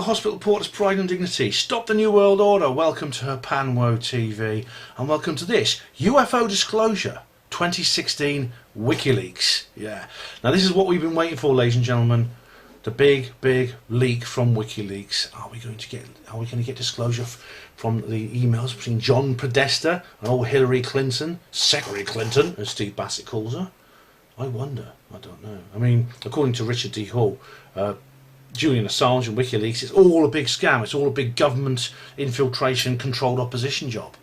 hospital porter's pride and dignity. Stop the New World Order. Welcome to her Panwo TV. And welcome to this UFO Disclosure 2016 Wikileaks. Yeah. Now this is what we've been waiting for, ladies and gentlemen. The big leak from Wikileaks. Are we going to get disclosure from the emails between John Podesta and old Hillary Clinton, Secretary Clinton, as Steve Bassett calls her? I wonder. I don't know. I mean, according to Richard D. Hall, Julian Assange and Wikileaks, it's all a big scam. It's all a big government infiltration, controlled opposition job.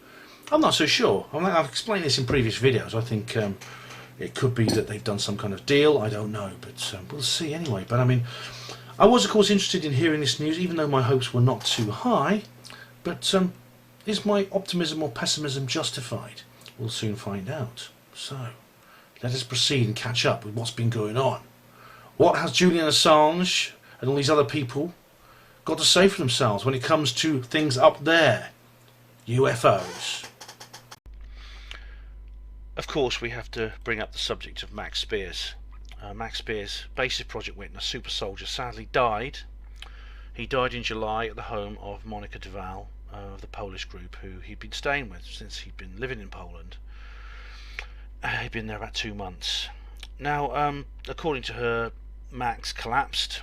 I'm not so sure. I've explained this in previous videos. I think it could be that they've done some kind of deal. I don't know, but we'll see anyway. But I mean, I was of course interested in hearing this news, even though my hopes were not too high. But is my optimism or pessimism justified? We'll soon find out. So let us proceed and catch up with what's been going on. What has Julian Assange and all these other people got to say for themselves when it comes to things up there? UFOs. Of course, we have to bring up the subject of Max Spears. Max Spears, basis Project Witness, super soldier, sadly died. He died in July at the home of Monica Duval, of the Polish group who he'd been staying with since he'd been living in Poland. He'd been there about 2 months. Now, according to her, Max collapsed.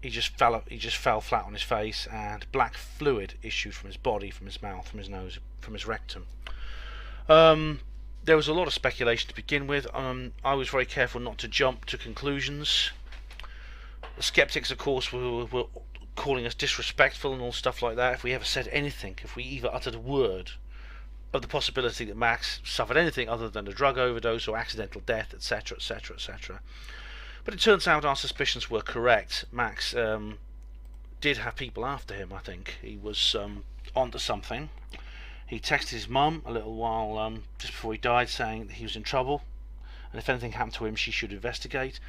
He just fell flat on his face, and black fluid issued from his body, from his mouth, from his nose, from his rectum. There was a lot of speculation to begin with. I was very careful not to jump to conclusions. The skeptics, of course, were calling us disrespectful and all stuff like that if we ever said anything, if we even uttered a word of the possibility that Max suffered anything other than a drug overdose or accidental death, etc, etc, etc. But it turns out our suspicions were correct. Max did have people after him, I think. He was onto something. He texted his mum a little while just before he died, saying that he was in trouble, and if anything happened to him she should investigate.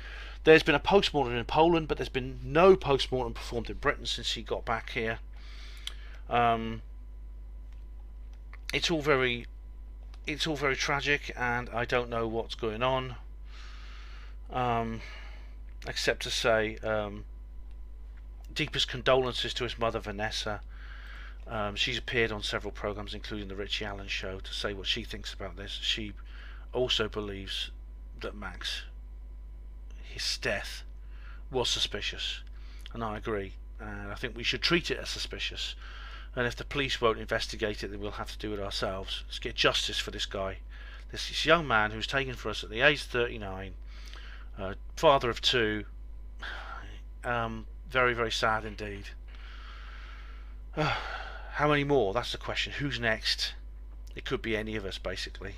There's been a post-mortem in Poland, but there's been no post-mortem performed in Britain since he got back here. It's all very tragic, and I don't know what's going on, except to say deepest condolences to his mother, Vanessa. She's appeared on several programs, including the Richie Allen Show, to say what she thinks about this. She also believes that Max, his death, was suspicious, and I agree. And I think we should treat it as suspicious. And if the police won't investigate it, then we'll have to do it ourselves. Let's get justice for this guy, this young man who's taken for us at the age of 39, father of 2. Very sad indeed. How many more? That's the question. Who's next? It could be any of us, basically.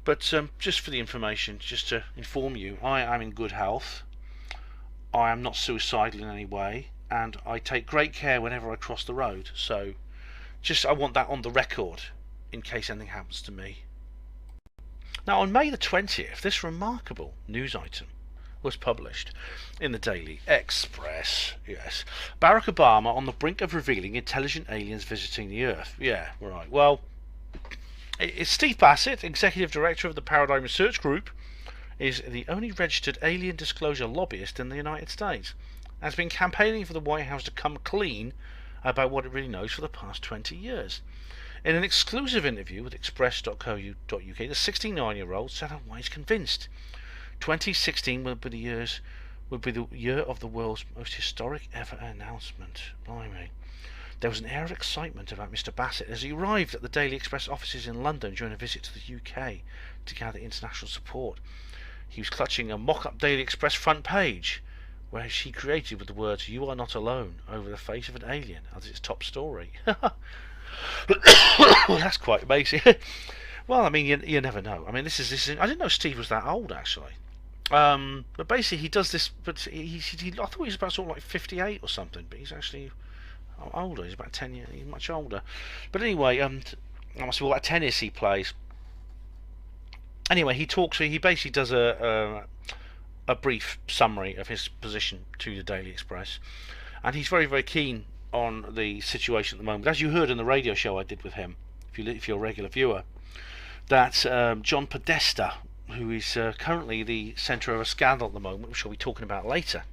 But just for the information, just to inform you, I am in good health. I am not suicidal in any way, and I take great care whenever I cross the road. So, I want that on the record in case anything happens to me. Now, on May the 20th, this remarkable news item was published in the Daily Express. Yes, Barack Obama on the brink of revealing intelligent aliens visiting the Earth. Yeah, right. Well, it's Steve Bassett, executive director of the Paradigm Research Group, is the only registered alien disclosure lobbyist in the United States. Has been campaigning for the White House to come clean about what it really knows for the past 20 years. In an exclusive interview with Express.co.uk, the 69-year-old said why he's convinced 2016 will be the year of the world's most historic ever announcement. Blimey. There was an air of excitement about Mr. Bassett as he arrived at the Daily Express offices in London during a visit to the UK to gather international support. He was clutching a mock-up Daily Express front page, where he created with the words "You are not alone" over the face of an alien as its top story. That's quite amazing. Well, I mean, you never know. I mean, this is. I didn't know Steve was that old, actually. But basically, he does this. But I thought he was about sort of like 58 or something. But he's actually older. He's about 10 years. He's much older. But anyway, that must be all that tennis he plays. Anyway, he talks. He basically does a brief summary of his position to the Daily Express, and he's very keen on the situation at the moment. As you heard in the radio show I did with him, if you're a regular viewer, that John Podesta, who is currently the centre of a scandal at the moment, which we'll be talking about later,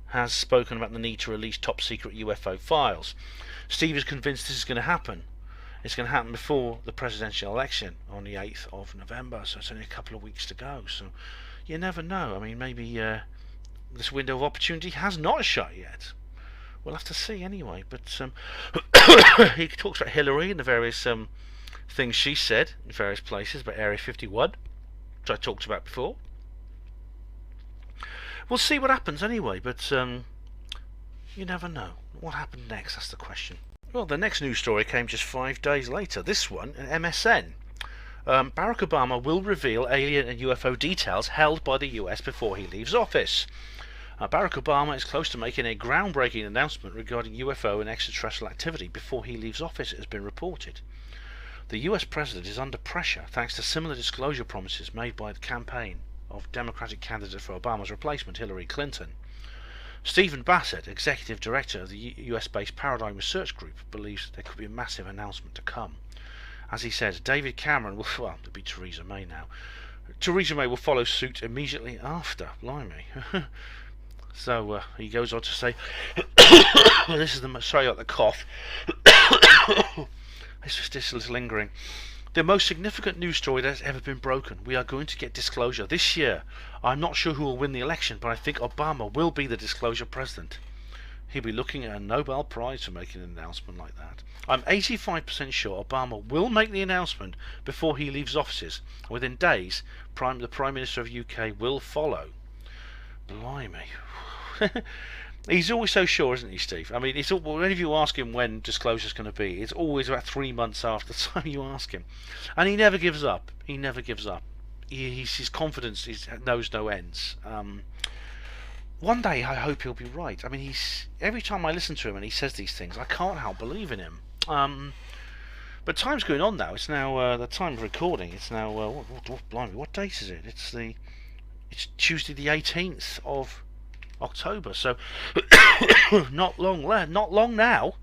has spoken about the need to release top secret UFO files. Steve is convinced this is going to happen. It's going to happen before the presidential election on the 8th of November, so it's only a couple of weeks to go. So you never know. I mean, maybe this window of opportunity has not shut yet. We'll have to see anyway. But he talks about Hillary and the various things she said in various places about Area 51, which I talked about before. We'll see what happens anyway, but you never know. What happened next? That's the question. Well, the next news story came just 5 days later. This one, an MSN. Barack Obama will reveal alien and UFO details held by the US before he leaves office. Barack Obama is close to making a groundbreaking announcement regarding UFO and extraterrestrial activity before he leaves office, it has been reported. The US president is under pressure thanks to similar disclosure promises made by the campaign of Democratic candidate for Obama's replacement, Hillary Clinton. Stephen Bassett, executive director of the US-based Paradigm Research Group, believes there could be a massive announcement to come. As he said, David Cameron will, well, it'll be Theresa May now. Theresa May will follow suit immediately after. Blimey. So he goes on to say, this is the, sorry, I got the cough. It's just lingering. The most significant news story that has ever been broken. We are going to get disclosure this year. I'm not sure who will win the election, but I think Obama will be the disclosure president. He'll be looking at a Nobel Prize for making an announcement like that. I'm 85% sure Obama will make the announcement before he leaves offices. Within days, the Prime Minister of UK will follow. Blimey. He's always so sure, isn't he, Steve? I mean, it's all, whenever you ask him when disclosure's going to be, it's always about 3 months after the time you ask him. And he never gives up. He never gives up. His confidence knows no ends. One day I hope he'll be right. I mean, every time I listen to him and he says these things, I can't help believing him. But time's going on now. It's now the time of recording. It's now blimey, what date is it? It's Tuesday the 18th of October. So not long now.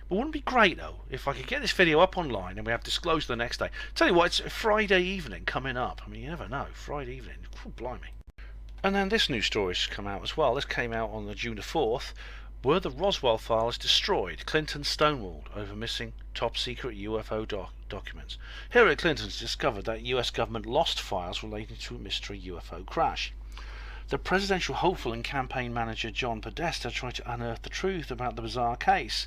But wouldn't it be great though if I could get this video up online and we have disclosure the next day? Tell you what, it's a Friday evening coming up. I mean, you never know. Friday evening. Oh, blimey. And then this news story's come out as well. This came out on the June the 4th. Were the Roswell files destroyed? Clinton stonewalled over missing top secret UFO documents. Hillary Clinton's discovered that US government lost files relating to a mystery UFO crash. The presidential hopeful and campaign manager John Podesta tried to unearth the truth about the bizarre case,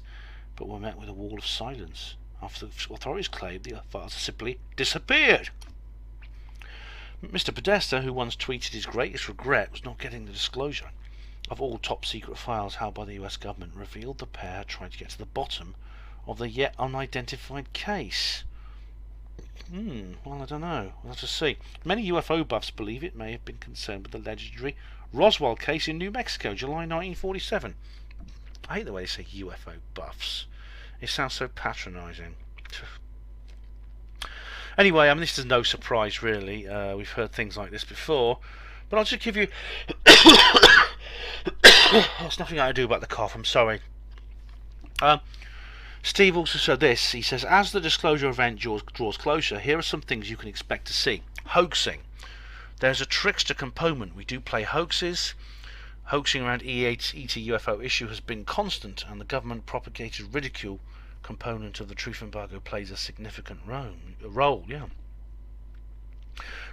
but were met with a wall of silence after the authorities claimed the files simply disappeared. Mr. Podesta, who once tweeted his greatest regret was not getting the disclosure of all top secret files held by the US government, revealed the pair tried to get to the bottom of the yet unidentified case. Well, I don't know. We'll have to see. Many UFO buffs believe it may have been concerned with the legendary Roswell case in New Mexico, July 1947. I hate the way they say UFO buffs. It sounds so patronising. Anyway, I mean, this is no surprise, really. We've heard things like this before. But I'll just give you... There's nothing I can do about the cough, I'm sorry. Steve also said this. He says, as the disclosure event draws closer, here are some things you can expect to see. Hoaxing. There's a trickster component. We do play hoaxes. Hoaxing around ET UFO issue has been constant, and the government propagated ridicule component of the truth embargo plays a significant role.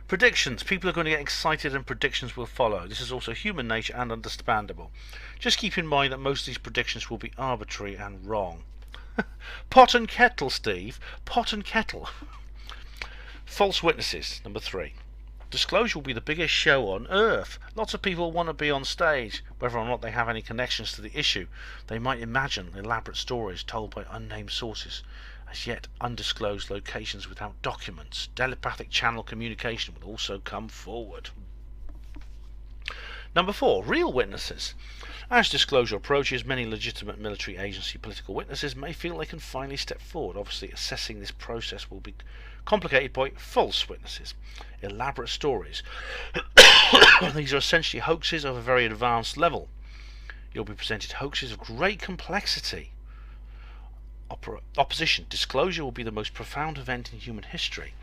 Predictions. People are going to get excited and predictions will follow. This is also human nature and understandable. Just keep in mind that most of these predictions will be arbitrary and wrong. Pot and kettle, Steve. Pot and kettle. False witnesses, number 3. Disclosure will be the biggest show on earth. Lots of people want to be on stage, whether or not they have any connections to the issue. They might imagine elaborate stories told by unnamed sources, as yet undisclosed locations without documents. Telepathic channel communication will also come forward. Number 4. Real witnesses. As disclosure approaches, many legitimate military agency political witnesses may feel they can finally step forward. Obviously, assessing this process will be complicated by false witnesses. Elaborate stories. These are essentially hoaxes of a very advanced level. You'll be presented hoaxes of great complexity. Opposition. Disclosure will be the most profound event in human history.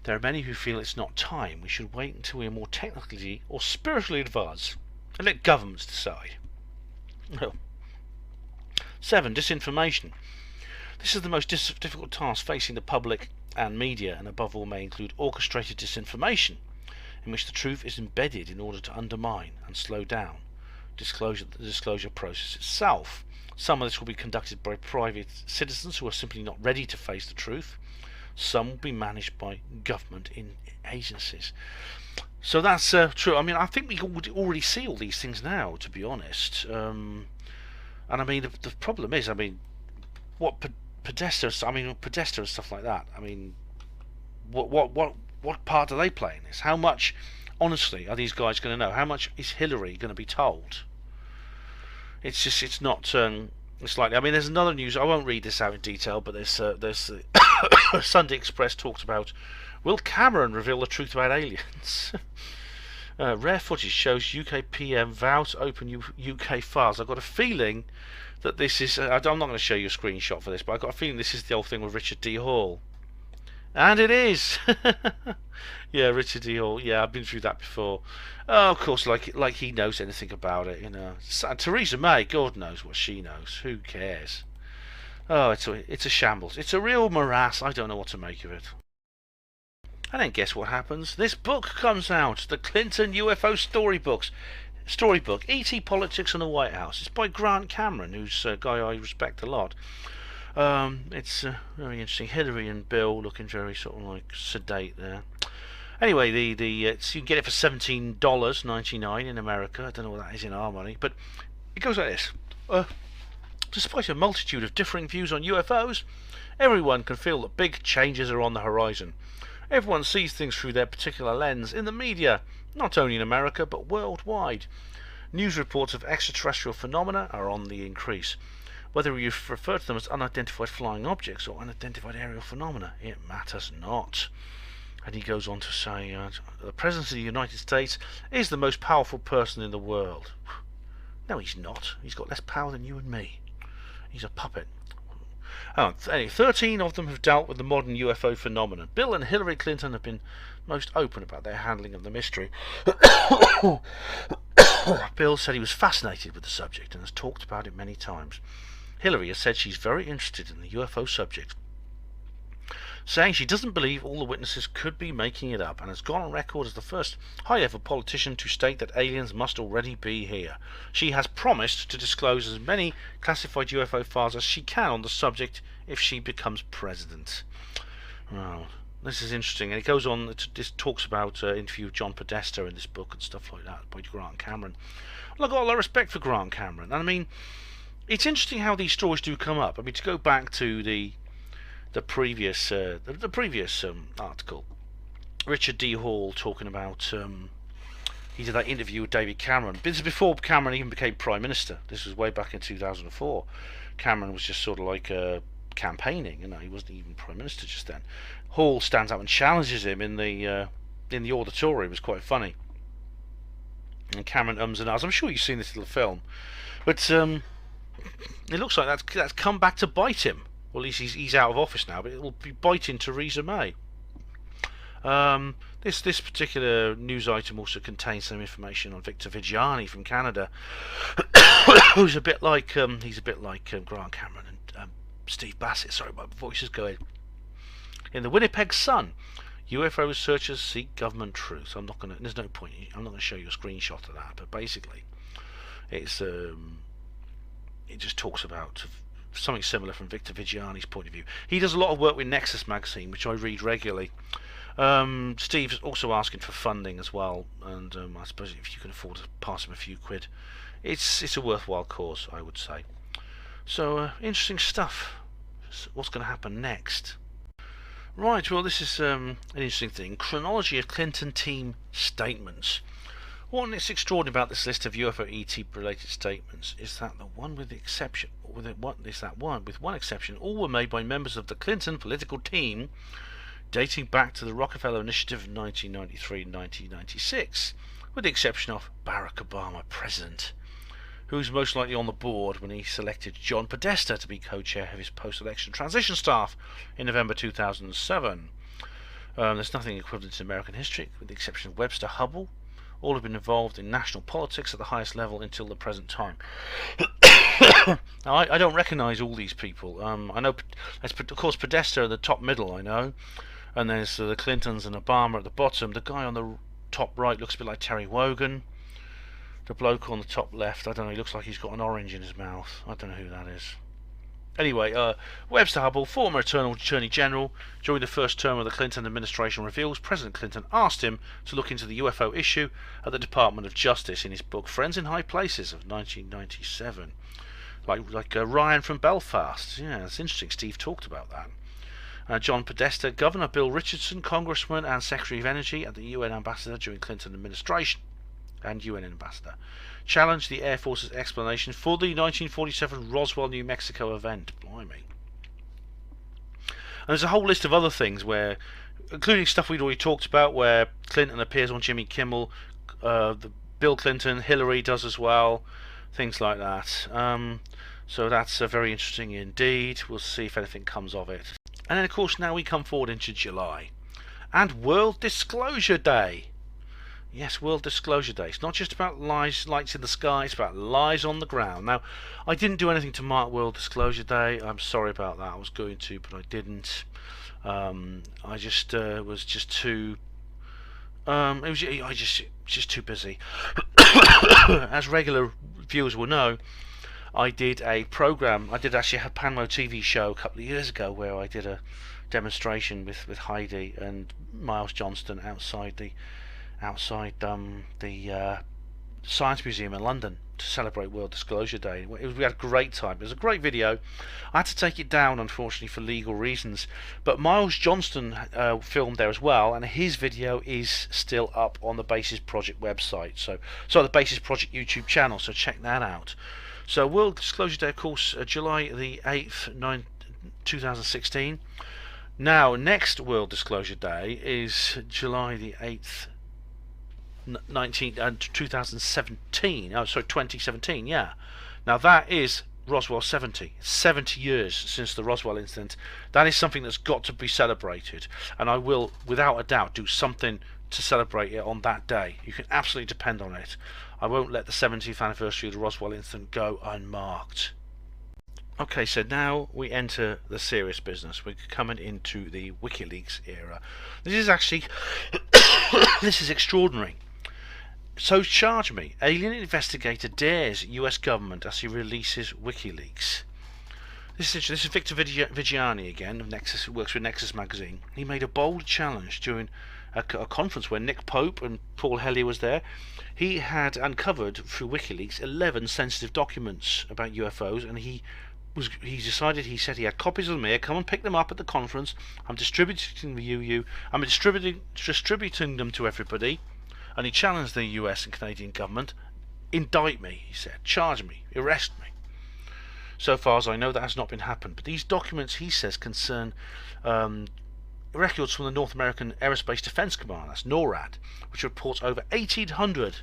There are many who feel it's not time. We should wait until we are more technically or spiritually advanced and let governments decide. Oh. 7. Disinformation. This is the most difficult task facing the public and media, and above all may include orchestrated disinformation, in which the truth is embedded in order to undermine and slow down the disclosure process itself. Some of this will be conducted by private citizens who are simply not ready to face the truth. Some will be managed by government agencies. So that's true. I mean, I think we already see all these things now, to be honest. And I mean, the problem is, I mean, what Podesta and stuff like that. I mean, what part do they play in this? How much, honestly, are these guys going to know? How much is Hillary going to be told? It's not. It's like, I mean, there's another news. I won't read this out in detail, but there's Sunday Express talks about, will Cameron reveal the truth about aliens? Rare footage shows UK PM vow to open UK files. I've got a feeling that this is. I'm not going to show you a screenshot for this, but I've got a feeling this is the old thing with Richard D. Hall. And it is. Yeah, Richard D. Hall. Yeah, I've been through that before. Oh, of course, like he knows anything about it, you know. Theresa May, God knows what she knows. Who cares? Oh, it's a shambles. It's a real morass. I don't know what to make of it. And then guess what happens? This book comes out, the Clinton UFO storybook, E.T. Politics and the White House. It's by Grant Cameron, who's a guy I respect a lot. It's very interesting. Hillary and Bill looking very sort of like sedate there. Anyway, you can get it for $17.99 in America. I don't know what that is in our money, but it goes like this. Despite a multitude of differing views on UFOs, everyone can feel that big changes are on the horizon. Everyone sees things through their particular lens in the media, not only in America but worldwide. News reports of extraterrestrial phenomena are on the increase. Whether you refer to them as unidentified flying objects or unidentified aerial phenomena, it matters not. And he goes on to say, the President of the United States is the most powerful person in the world. No, he's not. He's got less power than you and me. He's a puppet. 13 of them have dealt with the modern UFO phenomenon. Bill and Hillary Clinton have been most open about their handling of the mystery. Bill said he was fascinated with the subject and has talked about it many times. Hillary has said she's very interested in the UFO subject, saying she doesn't believe all the witnesses could be making it up, and has gone on record as the first high-level politician to state that aliens must already be here. She has promised to disclose as many classified UFO files as she can on the subject if she becomes president. Well, this is interesting, and it goes on. This talks about interview with John Podesta in this book and stuff like that by Grant Cameron. Well, I've got a lot of respect for Grant Cameron, and I mean, it's interesting how these stories do come up. I mean, to go back to the previous article, Richard D. Hall talking about he did that interview with David Cameron. This is before Cameron even became Prime Minister. This was way back in 2004. Cameron was just sort of like campaigning, you know, he wasn't even Prime Minister just then. Hall stands up and challenges him in the auditorium. It was quite funny. And Cameron ums and ahs. I'm sure you've seen this little film, but it looks like that's come back to bite him. Well, at least he's out of office now, but it will be biting Theresa May. This particular news item also contains some information on Victor Viggiani from Canada, who's a bit like Grant Cameron and Steve Bassett. Sorry, my voice is going. In the Winnipeg Sun, UFO researchers seek government truth. There's no point. I'm not going to show you a screenshot of that, but basically, it just talks about something similar from Victor Viggiani's point of view. He does a lot of work with Nexus magazine, which I read regularly. Steve's also asking for funding as well, and I suppose if you can afford to pass him a few quid, it's a worthwhile cause, I would say. So interesting stuff. What's going to happen next? Right, well, this is an interesting thing. Chronology of Clinton team statements. What is extraordinary about this list of UFO ET related statements is that with one exception, all were made by members of the Clinton political team, dating back to the Rockefeller Initiative of 1993 and 1996, with the exception of Barack Obama, president, who's most likely on the board when he selected John Podesta to be co-chair of his post-election transition staff in November 2007. There's nothing equivalent in American history, with the exception of Webster Hubble, All have been involved in national politics at the highest level until the present time. Now, I don't recognise all these people. I know, of course, Podesta at the top middle, I know. And there's the Clintons and Obama at the bottom. The guy on the top right looks a bit like Terry Wogan. The bloke on the top left, I don't know, he looks like he's got an orange in his mouth. I don't know who that is. Anyway, Webster Hubbell, former Attorney General, during the first term of the Clinton administration, reveals President Clinton asked him to look into the UFO issue at the Department of Justice in his book Friends in High Places of 1997. Like Ryan from Belfast. Yeah, that's interesting. Steve talked about that. John Podesta, Governor Bill Richardson, Congressman and Secretary of Energy at the UN Ambassador during Clinton administration, and UN Ambassador, challenged the Air Force's explanation for the 1947 Roswell, New Mexico event. Blimey. And there's a whole list of other things where, including stuff we'd already talked about, where Clinton appears on Jimmy Kimmel, Bill Clinton, Hillary does as well, things like that. So that's very interesting indeed. We'll see if anything comes of it. And then, of course, now we come forward into July. And World Disclosure Day. Yes, World Disclosure Day. It's not just about lights in the sky, it's about lies on the ground. Now, I didn't do anything to mark World Disclosure Day. I'm sorry about that. I was going to, but I didn't. I just was just too... just too busy. As regular viewers will know, I did a program. I did actually a Panmo TV show a couple of years ago where I did a demonstration with Heidi and Miles Johnston outside the Science Museum in London to celebrate World Disclosure Day. We had a great time. It was a great video. I had to take it down, unfortunately, for legal reasons. But Miles Johnston filmed there as well, and his video is still up on the Basis Project website. So the Basis Project YouTube channel. So check that out. So World Disclosure Day, of course, July the 8th, 2016. Now, next World Disclosure Day is July the 8th. 2017. Oh, sorry, 2017. Yeah. Now that is Roswell 70. 70 years since the Roswell incident. That is something that's got to be celebrated, and I will, without a doubt, do something to celebrate it on that day. You can absolutely depend on it. I won't let the 70th anniversary of the Roswell incident go unmarked. Okay, so now we enter the serious business. We're coming into the WikiLeaks era. This is actually this is extraordinary. So charge me. Alien investigator dares US government as he releases WikiLeaks. This is Victor Vigiani again of Nexus, who works with Nexus magazine. He made a bold challenge during a conference where Nick Pope and Paul Hellyer was there. He had uncovered through WikiLeaks 11 sensitive documents about UFOs, and he said he had copies of them here. Come and pick them up at the conference. I'm distributing them to everybody. And he challenged the US and Canadian government. Indict me, he said. Charge me. Arrest me. So far as I know, that has not been happened. But these documents, he says, concern records from the North American Aerospace Defense Command, that's NORAD, which reports over 1,800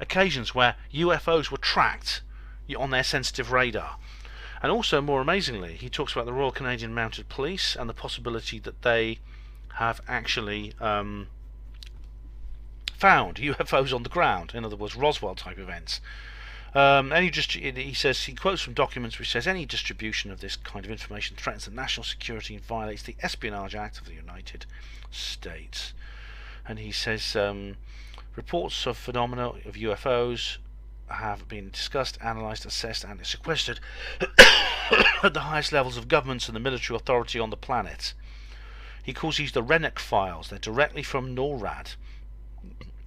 occasions where UFOs were tracked on their sensitive radar. And also, more amazingly, he talks about the Royal Canadian Mounted Police and the possibility that they have actually found UFOs on the ground, in other words, Roswell type events. He says, he quotes from documents which says any distribution of this kind of information threatens the national security and violates the Espionage Act of the United States. And he says reports of phenomena of UFOs have been discussed, analysed, assessed and sequestered at the highest levels of governments and the military authority on the planet. He calls these the Rennoc files. They're directly from NORAD.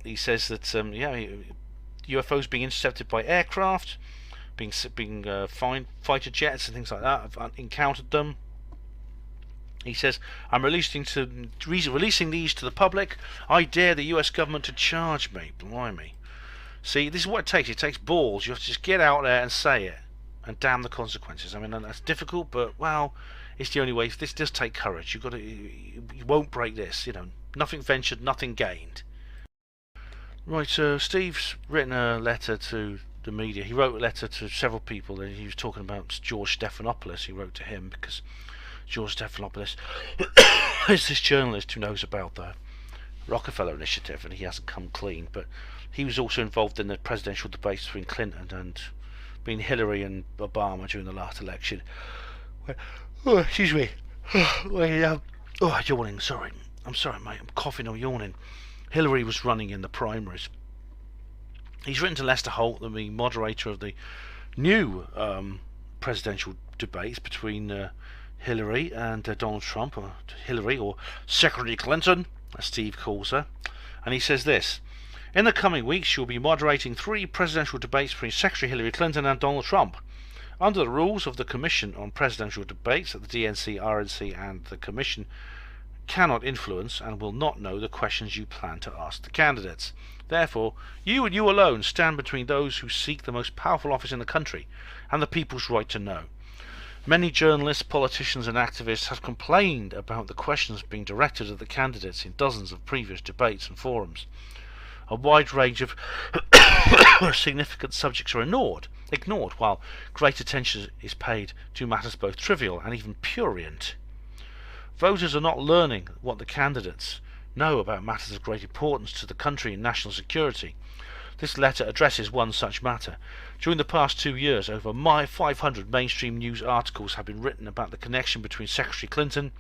He says that UFOs being intercepted by aircraft, being fighter jets and things like that. I've encountered them. He says, I'm releasing these to the public. I dare the US government to charge me. Blimey. See, this is what it takes. It takes balls. You have to just get out there and say it, and damn the consequences. I mean, that's difficult, but well, it's the only way. This does take courage. You won't break this. Nothing ventured, nothing gained. Right, Steve's written a letter to the media. He wrote a letter to several people, and he was talking about George Stephanopoulos. He wrote to him because George Stephanopoulos is this journalist who knows about the Rockefeller initiative, and he hasn't come clean. But he was also involved in the presidential debates between Clinton and Hillary and Obama during the last election. Oh, excuse me. Yawning. Sorry. I'm sorry, mate. I'm coughing or yawning. Hillary was running in the primaries. He's written to Lester Holt, the moderator of the new presidential debates between Hillary and Donald Trump, or Hillary, or Secretary Clinton, as Steve calls her. And he says this: in the coming weeks, she will be moderating 3 presidential debates between Secretary Hillary Clinton and Donald Trump. Under the rules of the Commission on Presidential Debates, the DNC, RNC, and the Commission cannot influence and will not know the questions you plan to ask the candidates. Therefore, you and you alone stand between those who seek the most powerful office in the country and the people's right to know. Many journalists, politicians, and activists have complained about the questions being directed at the candidates in dozens of previous debates and forums. A wide range of significant subjects are ignored, while great attention is paid to matters both trivial and even prurient. Voters are not learning what the candidates know about matters of great importance to the country and national security. This letter addresses one such matter. During the past 2 years, over 500 mainstream news articles have been written about the connection between Secretary Clinton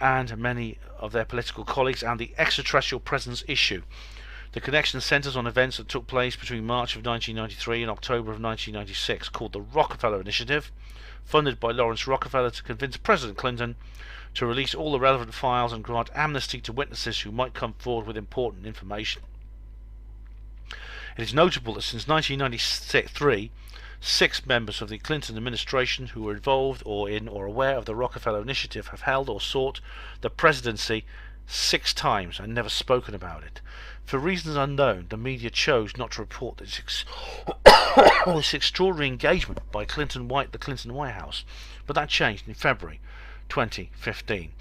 and many of their political colleagues and the extraterrestrial presence issue. The connection centers on events that took place between March of 1993 and October of 1996, called the Rockefeller Initiative, funded by Lawrence Rockefeller to convince President Clinton to release all the relevant files and grant amnesty to witnesses who might come forward with important information. It is notable that since 1993, 6 members of the Clinton administration who were involved or in or aware of the Rockefeller Initiative have held or sought the presidency 6 times and never spoken about it. For reasons unknown, the media chose not to report this extraordinary engagement by the Clinton White House, but that changed in February 2015.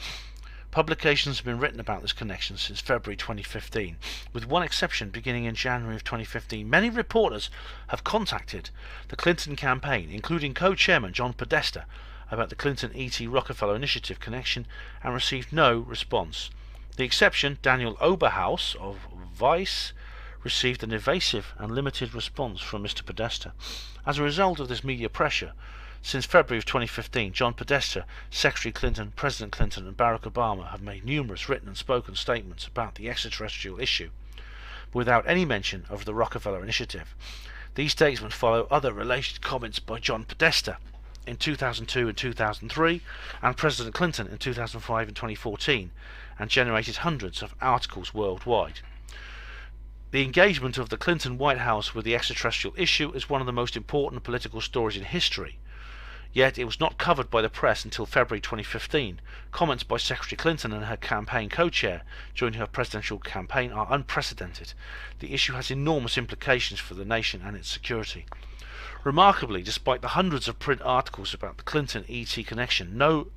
Publications have been written about this connection since February 2015, with one exception beginning in January of 2015. Many reporters have contacted the Clinton campaign, including co-chairman John Podesta, about the Clinton E.T. Rockefeller Initiative connection and received no response. The exception, Daniel Oberhaus of Vice, received an evasive and limited response from Mr. Podesta. As a result of this media pressure, since February of 2015, John Podesta, Secretary Clinton, President Clinton, and Barack Obama have made numerous written and spoken statements about the extraterrestrial issue, without any mention of the Rockefeller Initiative. These statements follow other related comments by John Podesta in 2002 and 2003, and President Clinton in 2005 and 2014, and generated hundreds of articles worldwide. The engagement of the Clinton White House with the extraterrestrial issue is one of the most important political stories in history. Yet it was not covered by the press until February 2015. Comments by Secretary Clinton and her campaign co-chair during her presidential campaign are unprecedented. The issue has enormous implications for the nation and its security. Remarkably, despite the hundreds of print articles about the Clinton ET connection, no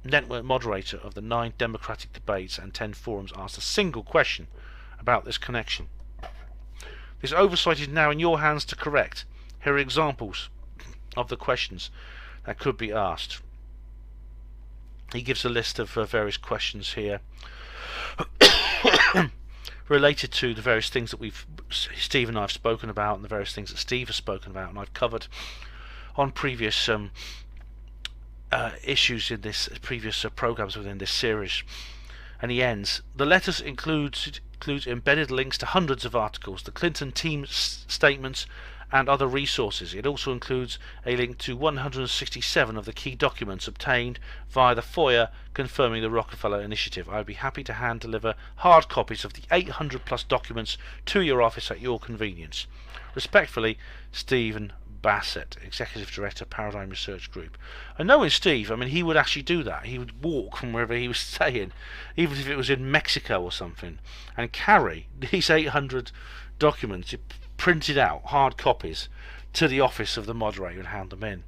network moderator of the 9 Democratic debates and 10 forums asked a single question about this connection. This oversight is now in your hands to correct. Here are examples of the questions that could be asked. He gives a list of various questions here related to the various things that Steve and I have spoken about, and the various things that Steve has spoken about, and I've covered on previous issues in this previous programs within this series. And he ends: the letters includes embedded links to hundreds of articles, the Clinton team's statements, and other resources. It also includes a link to 167 of the key documents obtained via the FOIA confirming the Rockefeller Initiative. I would be happy to hand deliver hard copies of the 800 plus documents to your office at your convenience. Respectfully, Stephen Bassett, Executive Director, Paradigm Research Group. And knowing Steve, I mean, he would actually do that. He would walk from wherever he was staying, even if it was in Mexico or something, and carry these 800 documents printed out, hard copies, to the office of the moderator and hand them in.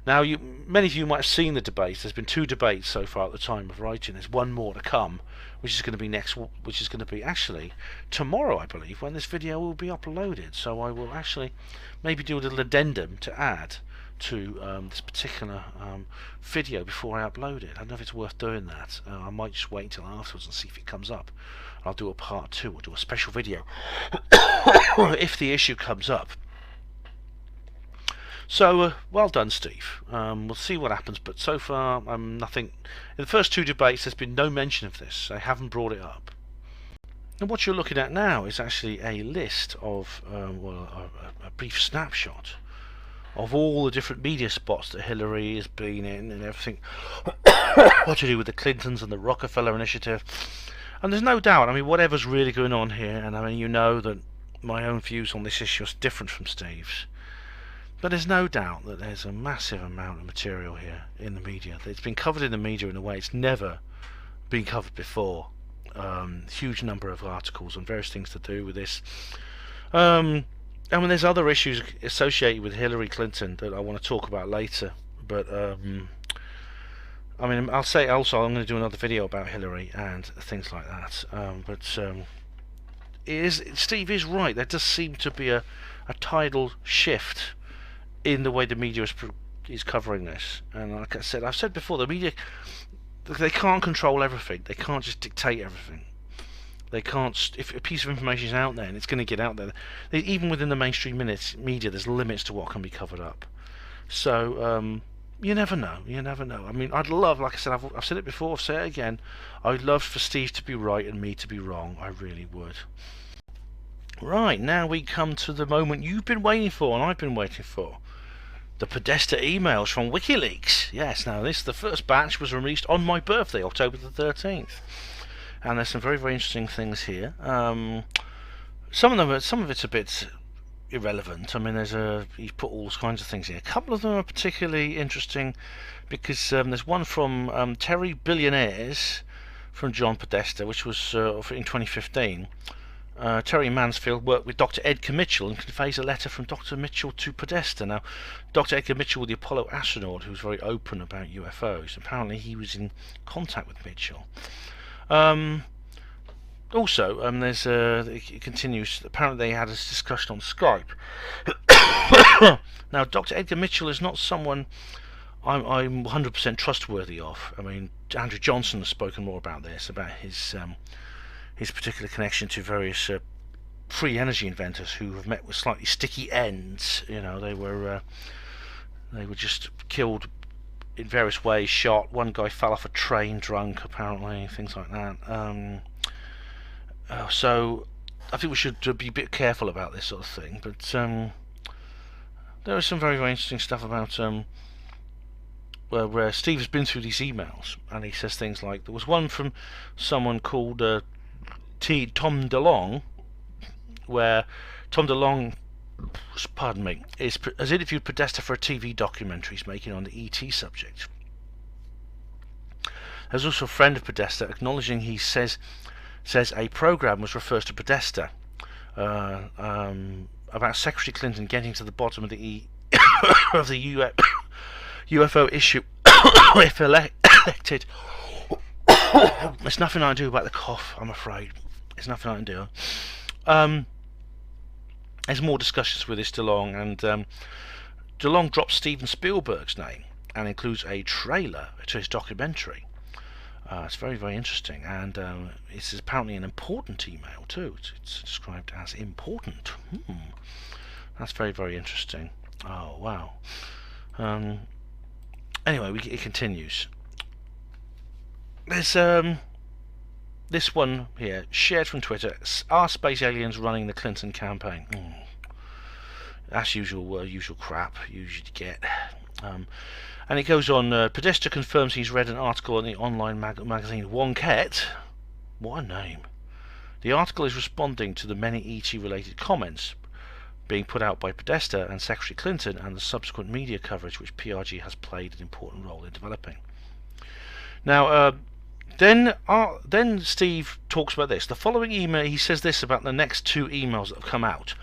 Now, many of you might have seen the debates. There's been 2 debates so far at the time of writing. There's one more to come, which is going to be actually tomorrow, I believe, when this video will be uploaded. So I will actually maybe do a little addendum to add to this particular video before I upload it. I don't know if it's worth doing that. I might just wait until afterwards and see if it comes up. I'll do a part 2 or do a special video if the issue comes up. So, well done, Steve. We'll see what happens, but so far, nothing. In the first 2 debates, there's been no mention of this. They haven't brought it up. And what you're looking at now is actually a list of, a brief snapshot of all the different media spots that Hillary has been in and everything what to do with the Clintons and the Rockefeller initiative. And there's no doubt, I mean, whatever's really going on here, and I mean, you know that my own views on this issue are different from Steve's. But there's no doubt that there's a massive amount of material here in the media. It's been covered in the media in a way it's never been covered before. Huge number of articles on various things to do with this. I mean, there's other issues associated with Hillary Clinton that I want to talk about later. But I mean, I'll say also I'm going to do another video about Hillary and things like that. Steve is right. There does seem to be a tidal shift in the way the media is covering this. And like I said, I've said before, the media, they can't control everything. They can't just dictate everything. They can't. If a piece of information is out there and it's going to get out there, even within the mainstream media, there's limits to what can be covered up. So you never know. You never know. I mean, I'd love, like I said, I've said it before, I've said it again. I'd love for Steve to be right and me to be wrong. I really would. Right, now we come to the moment you've been waiting for and I've been waiting for. The Podesta emails from Wikileaks. Yes, now the first batch was released on my birthday, October the 13th. And there's some very, very interesting things here. Some of it's a bit irrelevant. I mean, he's put all kinds of things here. A couple of them are particularly interesting because there's one from Terry Billionaires from John Podesta, which was in 2015. Terry Mansfield worked with Dr. Edgar Mitchell and conveys a letter from Dr. Mitchell to Podesta. Now, Dr. Edgar Mitchell was the Apollo astronaut who was very open about UFOs. Apparently, he was in contact with Mitchell. Also, it continues. Apparently, they had a discussion on Skype. Now, Dr. Edgar Mitchell is not someone I'm 100% trustworthy of. I mean, Andrew Johnson has spoken more about this, about his particular connection to various free energy inventors who have met with slightly sticky ends. You know, they were just killed in various ways, shot. One guy fell off a train drunk, apparently, things like that. So I think we should be a bit careful about this sort of thing. But there is some very, very interesting stuff about where Steve has been through these emails, and he says things like, there was one from someone called Tom DeLong, where Tom DeLong, pardon me, has interviewed Podesta for a TV documentary he's making on the ET subject. There's also a friend of Podesta acknowledging he says a program was refers to Podesta about Secretary Clinton getting to the bottom of the of the UFO issue if elected. There's nothing I can do about the cough, I'm afraid. There's nothing I can do. There's more discussions with this DeLong, and DeLong drops Steven Spielberg's name and includes a trailer to his documentary. It's very, very interesting, and it's apparently an important email too. It's described as important. That's very, very interesting. Oh, wow. Anyway, it continues. There's this one here, shared from Twitter. Are space aliens running the Clinton campaign? That's usual crap you usually get. And it goes on, Podesta confirms he's read an article in the online magazine Wonket. What a name. The article is responding to the many ET-related comments being put out by Podesta and Secretary Clinton, and the subsequent media coverage which PRG has played an important role in developing. Now, then Steve talks about this. The following email, he says this about the next 2 emails that have come out.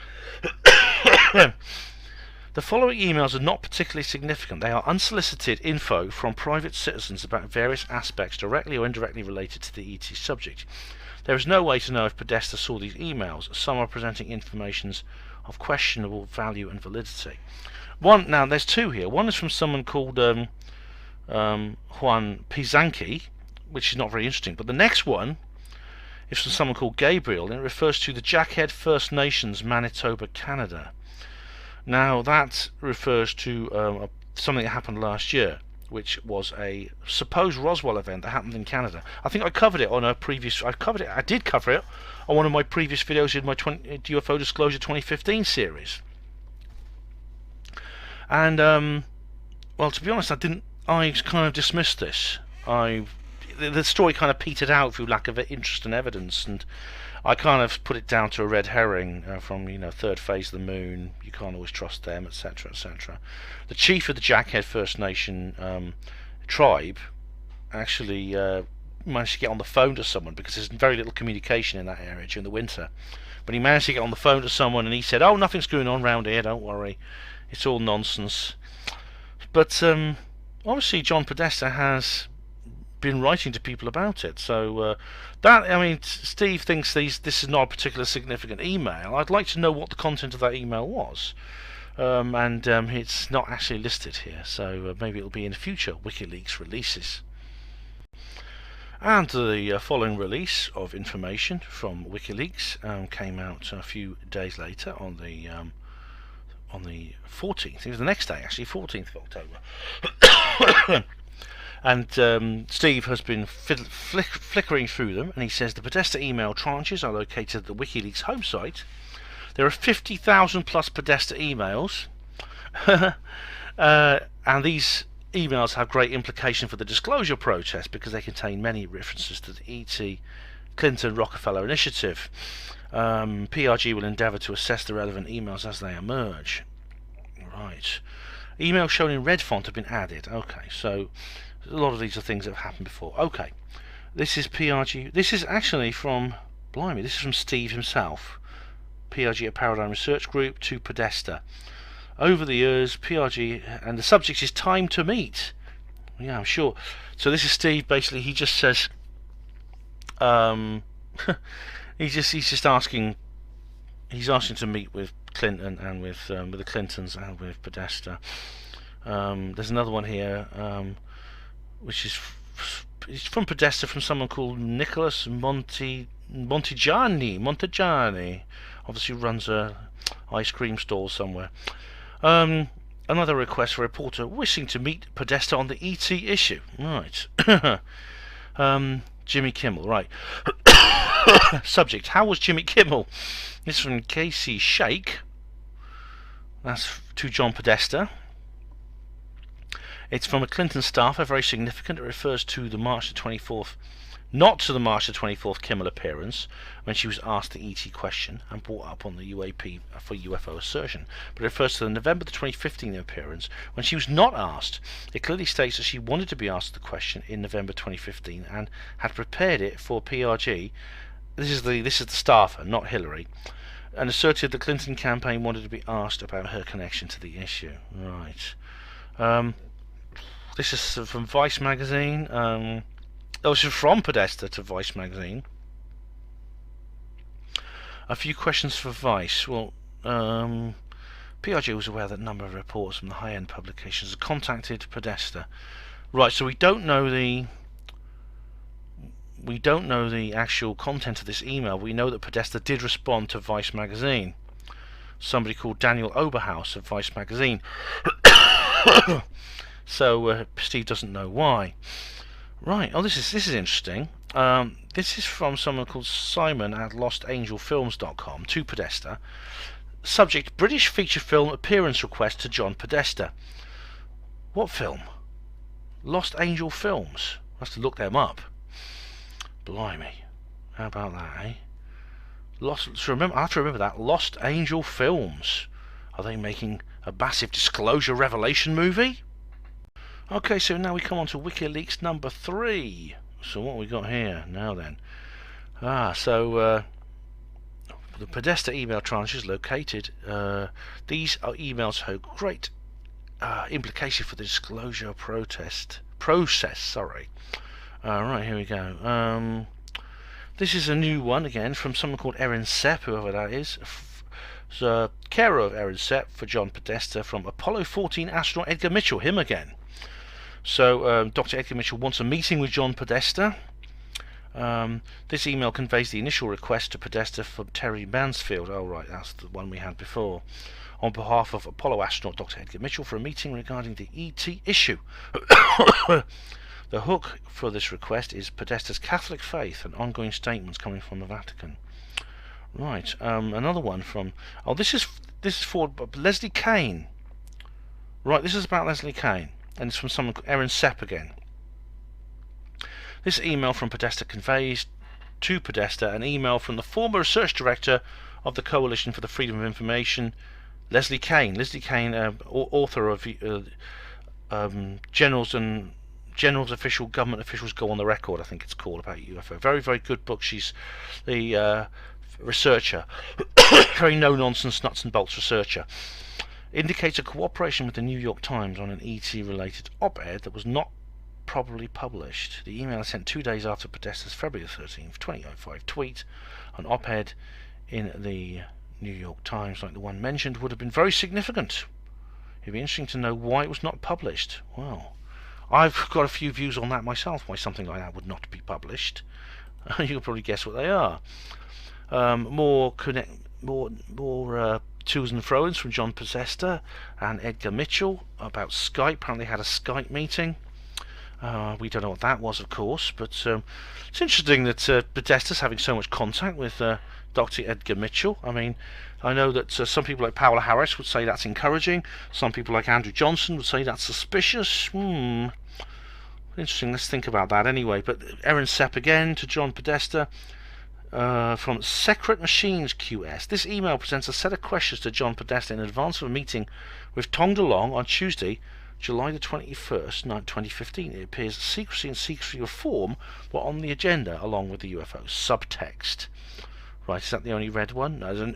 The following emails are not particularly significant. They are unsolicited info from private citizens about various aspects directly or indirectly related to the ET subject. There is no way to know if Podesta saw these emails. Some are presenting information of questionable value and validity. One now, there's two here. One is from someone called Juan Pizanki, which is not very interesting. But the next one is from someone called Gabriel, and it refers to the Jackhead First Nations, Manitoba, Canada. Now that refers to something that happened last year, which was a supposed Roswell event that happened in Canada. I think I covered it on a previous. I did cover it on one of my previous videos in my UFO Disclosure 2015 series. And well, to be honest, I kind of dismissed this. The story kind of petered out through lack of interest and evidence, and I kind of put it down to a red herring from third phase of the moon. You can't always trust them, etc., etc. The chief of the Jackhead First Nation tribe actually managed to get on the phone to someone, because there's very little communication in that area during the winter. But he managed to get on the phone to someone, and he said, "Oh, nothing's going on round here. Don't worry, it's all nonsense." But obviously, John Podesta has been writing to people about it. So Steve thinks this is not a particular significant email. I'd like to know what the content of that email was, and it's not actually listed here. So maybe it'll be in future WikiLeaks releases. And the following release of information from WikiLeaks came out a few days later on the 14th. It was the next day, actually, 14th of October. And Steve has been flickering through them, and he says the Podesta email tranches are located at the WikiLeaks home site. There are 50,000 plus Podesta emails, and these emails have great implication for the disclosure protest because they contain many references to the E.T. Clinton Rockefeller initiative. PRG will endeavour to assess the relevant emails as they emerge. Right. Emails shown in red font have been added. Okay, so a lot of these are things that have happened before. Okay, this is PRG. This is actually from, blimey, this is from Steve himself. PRG at Paradigm Research Group to Podesta. Over the years, PRG, and the subject is time to meet. Yeah, I'm sure. So this is Steve. Basically, he just says, he's just asking. He's asking to meet with Clinton and with the Clintons and with Podesta. There's another one here, which is it's from Podesta, from someone called Nicholas Montigiani. Obviously runs a ice cream stall somewhere. Another request for a reporter wishing to meet Podesta on the ET issue. Right. Jimmy Kimmel. Right. Subject: how was Jimmy Kimmel? This is from Casey Shake. That's to John Podesta. It's from a Clinton staffer, very significant. It refers to the March the 24th, not to the March the 24th Kimmel appearance, when she was asked the ET question and brought up on the UAP for UFO assertion. But it refers to the November the 2015 appearance, when she was not asked. It clearly states that she wanted to be asked the question in November 2015 and had prepared it for PRG. This is the staffer, not Hillary, and asserted the Clinton campaign wanted to be asked about her connection to the issue. Right. This is from Vice magazine. This is from Podesta to Vice magazine. A few questions for Vice. Well, PRG was aware that a number of reports from the high-end publications had contacted Podesta. Right. So we don't know the actual content of this email. We know that Podesta did respond to Vice magazine. Somebody called Daniel Oberhaus of Vice magazine. So Steve doesn't know why. Right. Oh, this is interesting. This is from someone called Simon at LostAngelFilms.com to Podesta. Subject: British feature film appearance request to John Podesta. What film? Lost Angel Films. I have to look them up. Blimey. How about that, eh? I have to remember that. Lost Angel Films. Are they making a massive disclosure revelation movie? Okay, so now we come on to WikiLeaks number 3. So what we got here now then? The Podesta email tranche is located. These are emails have great implication for the disclosure process. Right, here we go. This is a new one again from someone called Erin Sepp, whoever that is. carer of Erin Sepp for John Podesta from Apollo 14 astronaut Edgar Mitchell, him again. So Dr. Edgar Mitchell wants a meeting with John Podesta. This email conveys the initial request to Podesta from Terry Mansfield. Oh right, that's the one we had before. On behalf of Apollo astronaut Dr. Edgar Mitchell for a meeting regarding the ET issue. The hook for this request is Podesta's Catholic faith and ongoing statements coming from the Vatican. Right, another one from... Oh, this is for Leslie Kane. Right, this is about Leslie Kane, and it's from someone called Erin Sepp again. This email from Podesta conveys to Podesta an email from the former research director of the Coalition for the Freedom of Information, Leslie Kane. Leslie Kane, author of General's Official Government Officials Go on the Record, I think it's called, about UFO. Very, very good book. She's the researcher, very no-nonsense, nuts and bolts researcher. Indicates a cooperation with the New York Times on an ET-related op-ed that was not properly published. The email is sent 2 days after Podesta's February 13th, 2005 tweet. An op-ed in the New York Times, like the one mentioned, would have been very significant. It'd be interesting to know why it was not published. Well, I've got a few views on that myself, why something like that would not be published. You can probably guess what they are. More to's and fro-ins from John Podesta and Edgar Mitchell about Skype. Apparently they had a Skype meeting. We don't know what that was, of course, but it's interesting that Podesta's having so much contact with Dr. Edgar Mitchell. I mean, I know that some people like Paola Harris would say that's encouraging. Some people like Andrew Johnson would say that's suspicious. Interesting, let's think about that anyway. But Erin Sepp again to John Podesta from Secret Machines QS. This email presents a set of questions to John Podesta in advance of a meeting with Tom DeLonge on Tuesday, July the 21st, 2015. It appears that secrecy and secrecy reform were on the agenda along with the UFO subtext. Right, is that the only red one? No,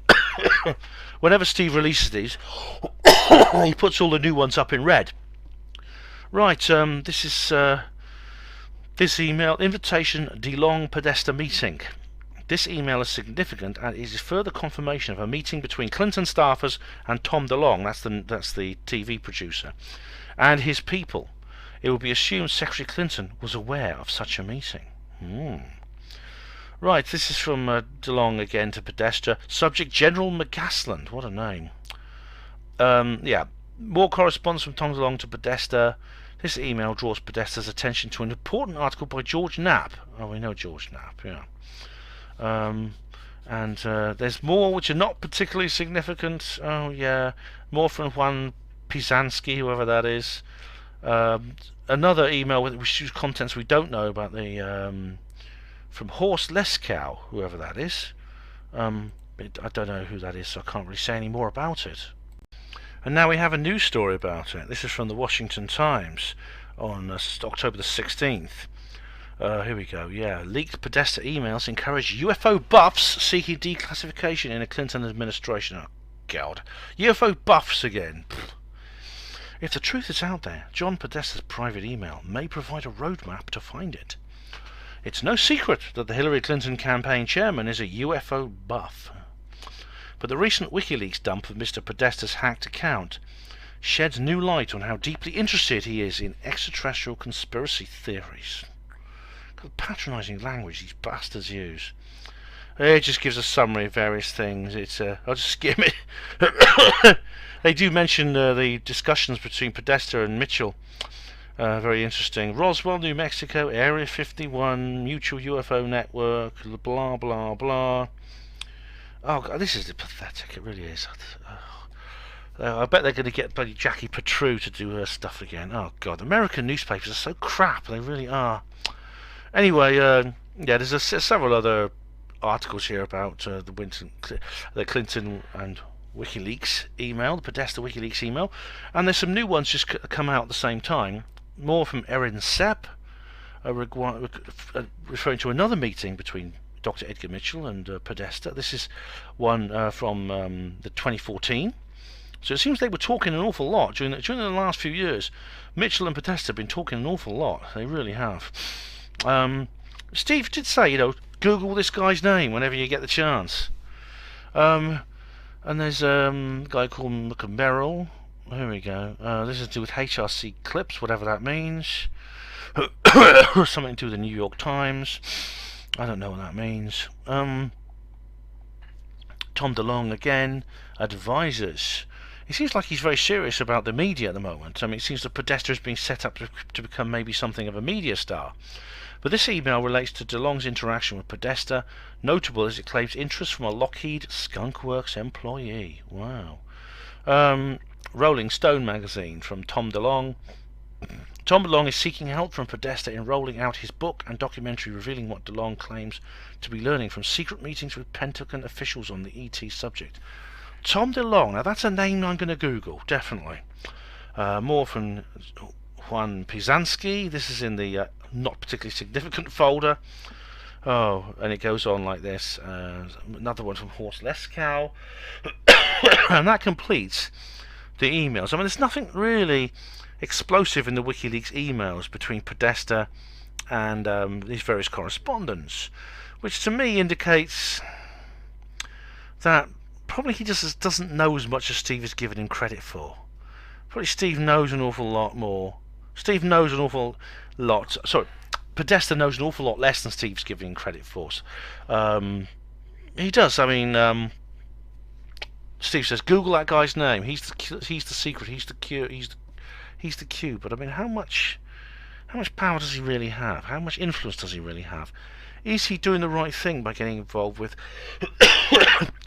whenever Steve releases these, he puts all the new ones up in red. Right, this is this email, invitation DeLonge Podesta meeting. This email is significant and is further confirmation of a meeting between Clinton staffers and Tom DeLonge, that's the TV producer, and his people. It will be assumed Secretary Clinton was aware of such a meeting. Right, this is from DeLonge again to Podesta. Subject General McGasland. What a name. Yeah, more correspondence from Tom DeLonge to Podesta. This email draws Podesta's attention to an important article by George Knapp. Oh, we know George Knapp, yeah. And there's more which are not particularly significant. Oh, yeah. More from Juan Pisansky, whoever that is. Another email with contents we don't know about the... from Horst Leskow, whoever that is. I don't know who that is, so I can't really say any more about it. And now we have a news story about it. This is from the Washington Times on October the 16th. Here we go, yeah. Leaked Podesta emails encourage UFO buffs seeking declassification in a Clinton administration. Oh, God. UFO buffs again. If the truth is out there, John Podesta's private email may provide a roadmap to find it. It's no secret that the Hillary Clinton campaign chairman is a UFO buff. But the recent Wikileaks dump of Mr. Podesta's hacked account sheds new light on how deeply interested he is in extraterrestrial conspiracy theories. The patronising language these bastards use. It just gives a summary of various things. I'll just skim it. They do mention the discussions between Podesta and Mitchell. Very interesting. Roswell, New Mexico, Area 51, Mutual UFO Network, blah blah blah. Oh God, this is pathetic. It really is. I bet they're going to get bloody Jackie Petru to do her stuff again. Oh God, American newspapers are so crap. They really are. Anyway, yeah, there's several other articles here about the Clinton and WikiLeaks email, the Podesta WikiLeaks email, and there's some new ones just come out at the same time. More from Erin Sepp, referring to another meeting between Dr. Edgar Mitchell and Podesta. This is one from the 2014. So it seems they were talking an awful lot during the last few years. Mitchell and Podesta have been talking an awful lot. They really have. Steve did say, Google this guy's name whenever you get the chance. And there's a guy called McMerrill. Here we go. This is to do with HRC clips, whatever that means. Something to do with the New York Times. I don't know what that means. Tom DeLong again. Advisors. It seems like he's very serious about the media at the moment. I mean, it seems that Podesta is being set up to become maybe something of a media star. But this email relates to DeLong's interaction with Podesta, notable as it claims interest from a Lockheed Skunk Works employee. Wow. Rolling Stone magazine from Tom DeLong. Tom DeLong is seeking help from Podesta in rolling out his book and documentary revealing what DeLong claims to be learning from secret meetings with Pentagon officials on the ET subject. Tom DeLong, now that's a name I'm going to Google, definitely. More from Juan Pisansky. This is in the not particularly significant folder. Oh, and it goes on like this. Another one from Horst Leskow. And that completes the emails. I mean, there's nothing really explosive in the WikiLeaks emails between Podesta and these various correspondents, which to me indicates that probably he just doesn't know as much as Steve has given him credit for. Probably Steve knows an awful lot more. Steve knows an awful lot. Sorry, Podesta knows an awful lot less than Steve's giving him credit for. He does. I mean, Steve says, Google that guy's name. He's the secret. He's the cure. He's the cue. But I mean, how much power does he really have? How much influence does he really have? Is he doing the right thing by getting involved with,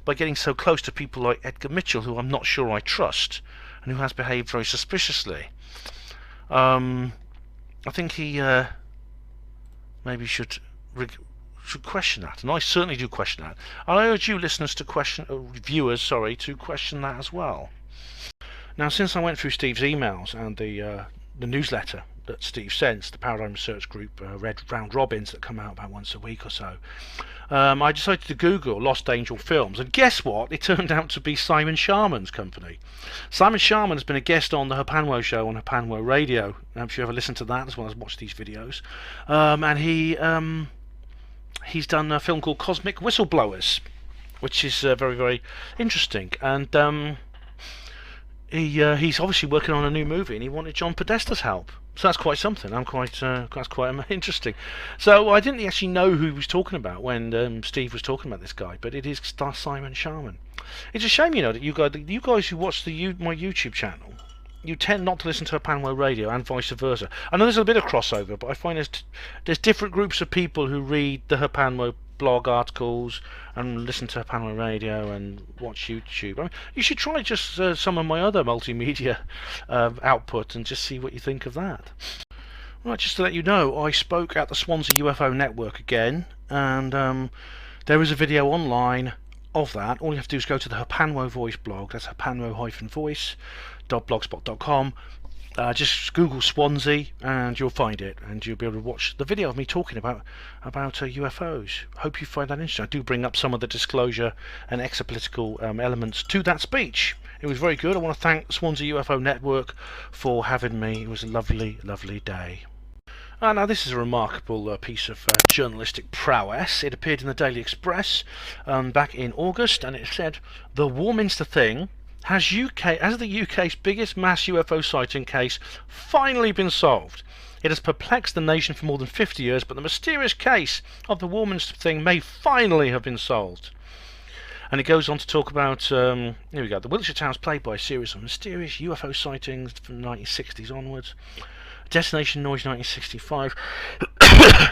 by getting so close to people like Edgar Mitchell, who I'm not sure I trust, and who has behaved very suspiciously? I think he maybe should question that, and I certainly do question that. And I urge you, listeners, to question, viewers, sorry, to question that as well. Now, since I went through Steve's emails and the newsletter that Steve sends, the Paradigm Research Group Red Round Robins that come out about once a week or so, I decided to Google Lost Angel Films, and guess what? It turned out to be Simon Sharman's company. Simon Sharman has been a guest on the Hapanwo show on Hapanwo Radio. I'm sure you ever listened to that as well as watched these videos. And he's done a film called Cosmic Whistleblowers, which is very, very interesting. And he's obviously working on a new movie, and he wanted John Podesta's help. So that's quite something. That's quite interesting. So I didn't actually know who he was talking about when Steve was talking about this guy, but it is Simon Sharman. It's a shame, that you guys who watch my YouTube channel, you tend not to listen to Hapanwo Radio and vice versa. I know there's a bit of crossover, but I find there's different groups of people who read the Hapanwo blog articles and listen to Hapanwo Radio and watch YouTube. I mean, you should try just some of my other multimedia output and just see what you think of that. Right, just to let you know, I spoke at the Swansea UFO Network again, and there is a video online of that. All you have to do is go to the Hapanwo Voice blog. That's hapanwo-voice.blogspot.com. Just Google Swansea and you'll find it, and you'll be able to watch the video of me talking about UFOs. Hope you find that interesting. I do bring up some of the disclosure and exopolitical elements to that speech. It was very good. I want to thank Swansea UFO Network for having me. It was a lovely, lovely day. Now this is a remarkable piece of journalistic prowess. It appeared in the Daily Express back in August, and it said, "The Warminster thing has the UK's biggest mass UFO sighting case finally been solved. It has perplexed the nation for more than 50 years, but the mysterious case of the Warminster thing may finally have been solved." And it goes on to talk about, here we go, the Wiltshire town is plagued by a series of mysterious UFO sightings from the 1960s onwards. Destination Noise 1965.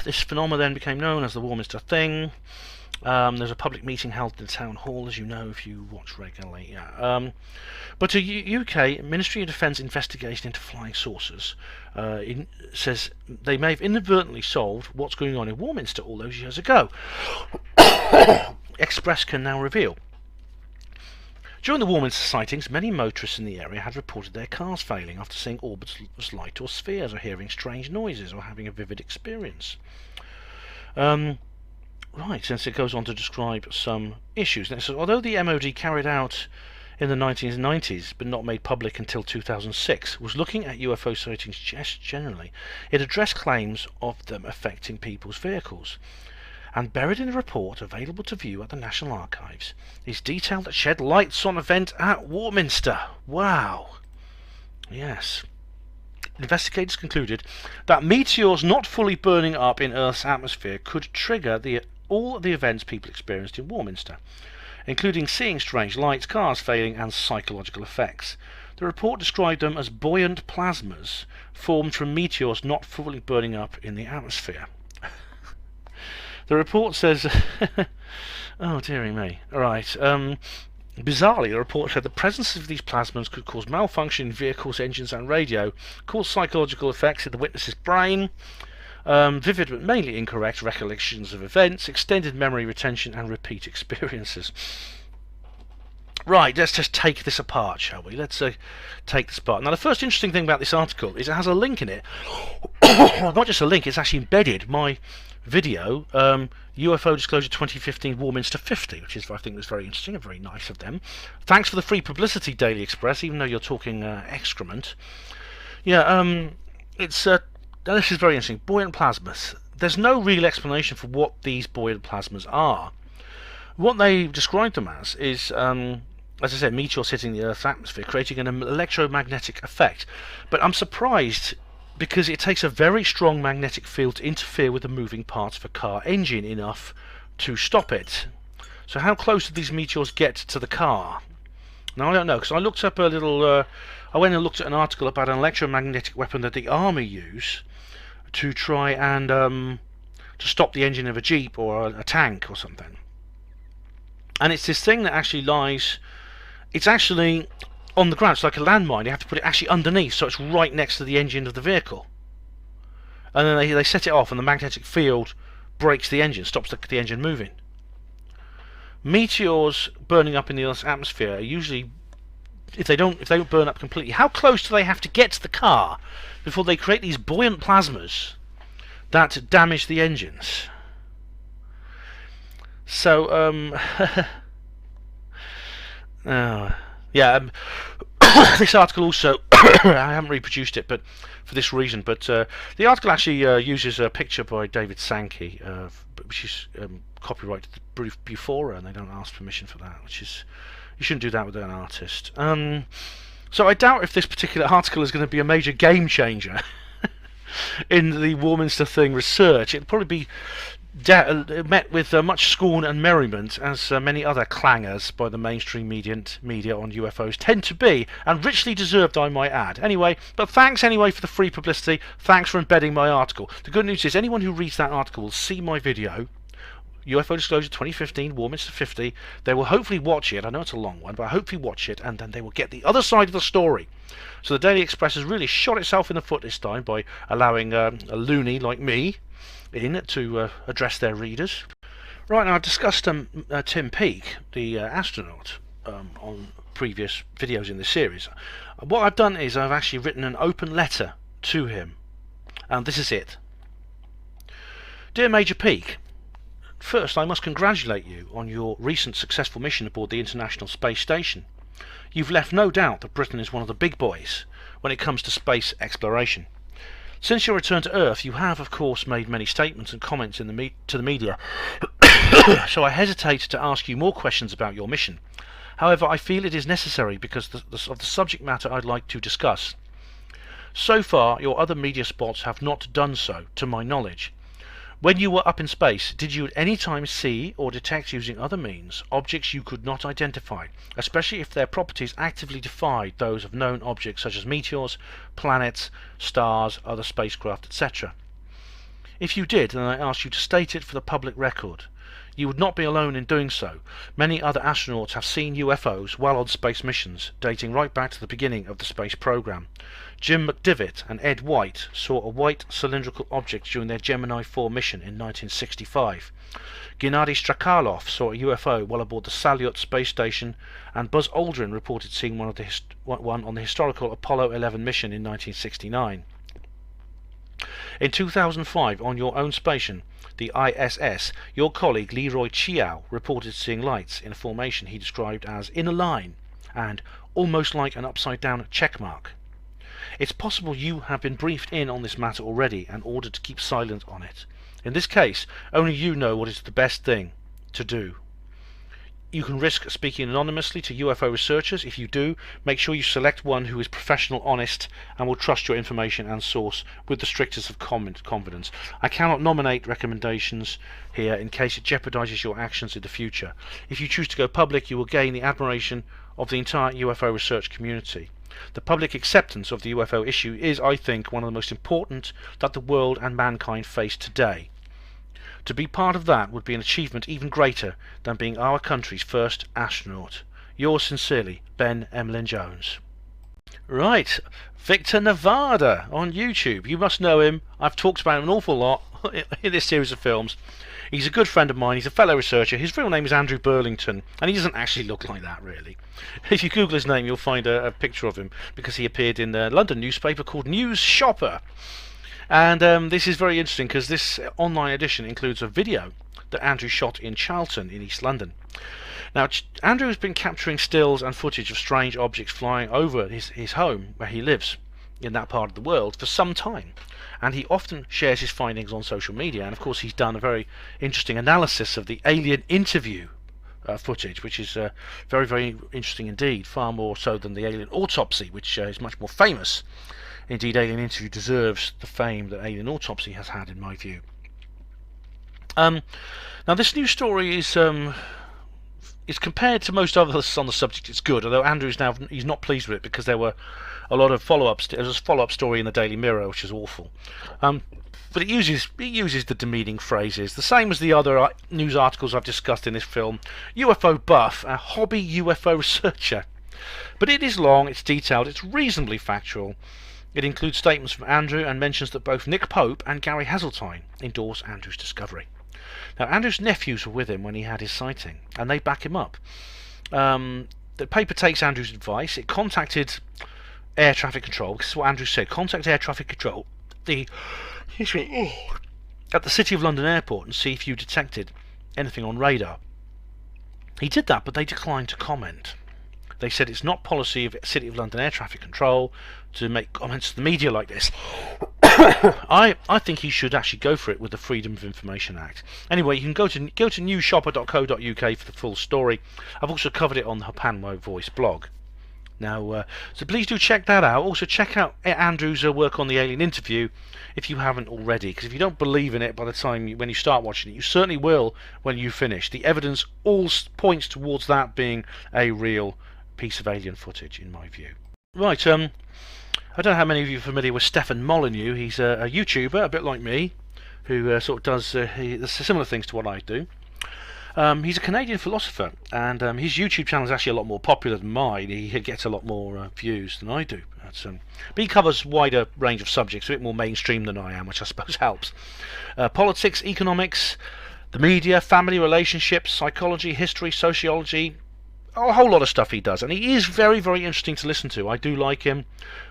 This phenomenon then became known as the Warminster thing. There's a public meeting held in the town hall, as you know if you watch regularly. But a UK Ministry of Defence investigation into flying saucers says they may have inadvertently solved what's going on in Warminster all those years ago. Express can now reveal. During the Warminster sightings, many motorists in the area had reported their cars failing after seeing orbits as light or spheres, or hearing strange noises, or having a vivid experience. Right, since it goes on to describe some issues. Now, so although the MOD carried out in the 1990s, but not made public until 2006, was looking at UFO sightings just generally, it addressed claims of them affecting people's vehicles. and buried in a report available to view at the National Archives is detail that shed lights on event at Warminster. Wow. Yes. Investigators concluded that meteors not fully burning up in Earth's atmosphere could trigger all the events people experienced in Warminster, including seeing strange lights, cars failing, and psychological effects. The report described them as buoyant plasmas formed from meteors not fully burning up in the atmosphere. The report says... oh, dearie me. Alright, bizarrely, the report said the presence of these plasmas could cause malfunction in vehicles, engines and radio, cause psychological effects in the witness's brain, vivid but mainly incorrect recollections of events, extended memory retention and repeat experiences. Right, let's just take this apart, shall we? Let's take this apart. Now, the first interesting thing about this article is it has a link in it. Not just a link, it's actually embedded my video, UFO Disclosure 2015 Warminster 50, which is, I think, was very interesting and very nice of them. Thanks for the free publicity, Daily Express, even though you're talking excrement. Yeah, this is very interesting. Buoyant plasmas. There's no real explanation for what these buoyant plasmas are. What they describe them as is, as I said, meteors hitting the Earth's atmosphere, creating an electromagnetic effect. But I'm surprised, because it takes a very strong magnetic field to interfere with the moving parts of a car engine enough to stop it. So how close did these meteors get to the car? Now, I don't know, because I looked up a little... I went and looked at an article about an electromagnetic weapon that the army use to try and to stop the engine of a jeep or a tank or something. And it's this thing that actually lies... It's actually on the ground. It's like a landmine. You have to put it actually underneath, so it's right next to the engine of the vehicle. And then they set it off, and the magnetic field breaks the engine, stops the engine moving. Meteors burning up in the Earth's atmosphere are usually, if they don't burn up completely, how close do they have to get to the car before they create these buoyant plasmas that damage the engines? So, this article also, I haven't reproduced it, but for this reason. But the article actually uses a picture by David Sankey, which is copyrighted to Bufora, and they don't ask permission for that. Which is, you shouldn't do that with an artist. So I doubt if this particular article is going to be a major game changer in the Warminster thing research. It'll probably be met with much scorn and merriment, as many other clangers by the mainstream media on UFOs tend to be, and richly deserved, I might add. Anyway, but thanks anyway for the free publicity. Thanks for embedding my article. The good news is anyone who reads that article will see my video, UFO Disclosure 2015 Warminster 50. They will hopefully watch it. I know it's a long one, but hopefully watch it, and then they will get the other side of the story. So the Daily Express has really shot itself in the foot this time by allowing a loony like me in to address their readers. Right, now I've discussed Tim Peake, the astronaut, on previous videos in this series. What I've done is I've actually written an open letter to him, and this is it. Dear Major Peake, first I must congratulate you on your recent successful mission aboard the International Space Station. You've left no doubt that Britain is one of the big boys when it comes to space exploration. Since your return to Earth, you have, of course, made many statements and comments to the media, so I hesitate to ask you more questions about your mission. However, I feel it is necessary because of the subject matter I'd like to discuss. So far, your other media spots have not done so, to my knowledge. When you were up in space, did you at any time see or detect, using other means, objects you could not identify, especially if their properties actively defied those of known objects such as meteors, planets, stars, other spacecraft, etc.? If you did, then I ask you to state it for the public record. You would not be alone in doing so. Many other astronauts have seen UFOs while on space missions, dating right back to the beginning of the space program. Jim McDivitt and Ed White saw a white cylindrical object during their Gemini 4 mission in 1965. Gennady Strakalov saw a UFO while aboard the Salyut space station, and Buzz Aldrin reported seeing one on the historical Apollo 11 mission in 1969. In 2005, on your own station, the ISS, your colleague Leroy Chiao reported seeing lights in a formation he described as in a line and almost like an upside-down checkmark. It's possible you have been briefed in on this matter already and ordered to keep silent on it. In this case, only you know what is the best thing to do. You can risk speaking anonymously to UFO researchers. If you do, make sure you select one who is professional, honest, and will trust your information and source with the strictest of confidence. I cannot nominate recommendations here in case it jeopardizes your actions in the future. If you choose to go public, you will gain the admiration of the entire UFO research community. The public acceptance of the UFO issue is, I think, one of the most important that the world and mankind face today. To be part of that would be an achievement even greater than being our country's first astronaut. Yours sincerely, Ben Emlyn Jones. Right, Victor Nevada on YouTube. You must know him. I've talked about him an awful lot in this series of films. He's a good friend of mine. He's a fellow researcher. His real name is Andrew Burlington, and he doesn't actually look like that, really. If you Google his name, you'll find a picture of him, because he appeared in a London newspaper called News Shopper. And this is very interesting because this online edition includes a video that Andrew shot in Charlton in East London. Now, Andrew has been capturing stills and footage of strange objects flying over his home where he lives in that part of the world for some time, and he often shares his findings on social media. And of course, he's done a very interesting analysis of the alien interview footage, which is very, very interesting indeed, far more so than the alien autopsy, which is much more famous. Indeed, Alien Interview deserves the fame that Alien Autopsy has had, in my view. Now, this new story is compared to most others on the subject, it's good. Although Andrew's he's not pleased with it because there were a lot of follow-ups. There was a follow-up story in the Daily Mirror, which is awful. But it uses the demeaning phrases, the same as the other news articles I've discussed in this film. UFO buff, a hobby UFO researcher. But it is long, it's detailed, it's reasonably factual. It includes statements from Andrew and mentions that both Nick Pope and Gary Heseltine endorse Andrew's discovery. Now, Andrew's nephews were with him when he had his sighting, and they back him up. The paper takes Andrew's advice. It contacted air traffic control. This is what Andrew said. Contact air traffic control at the City of London Airport and see if you detected anything on radar. He did that, but they declined to comment. They said it's not policy of City of London Air Traffic Control to make comments to the media like this. I think he should actually go for it with the Freedom of Information Act. Anyway, you can go to newsshopper.co.uk for the full story. I've also covered it on the Hapanmo Voice blog. Now, so please do check that out. Also, check out Andrew's work on the alien interview if you haven't already, because if you don't believe in it by the time when you start watching it, you certainly will when you finish. The evidence all points towards that being a real piece of alien footage, in my view. Right, I don't know how many of you are familiar with Stefan Molyneux. He's a YouTuber, a bit like me, who sort of does similar things to what I do. He's a Canadian philosopher, and his YouTube channel is actually a lot more popular than mine. He gets a lot more views than I do. But he covers a wider range of subjects, a bit more mainstream than I am, which I suppose helps. Politics, economics, the media, family relationships, psychology, history, sociology, a whole lot of stuff he does, and he is very, very interesting to listen to. I do like him.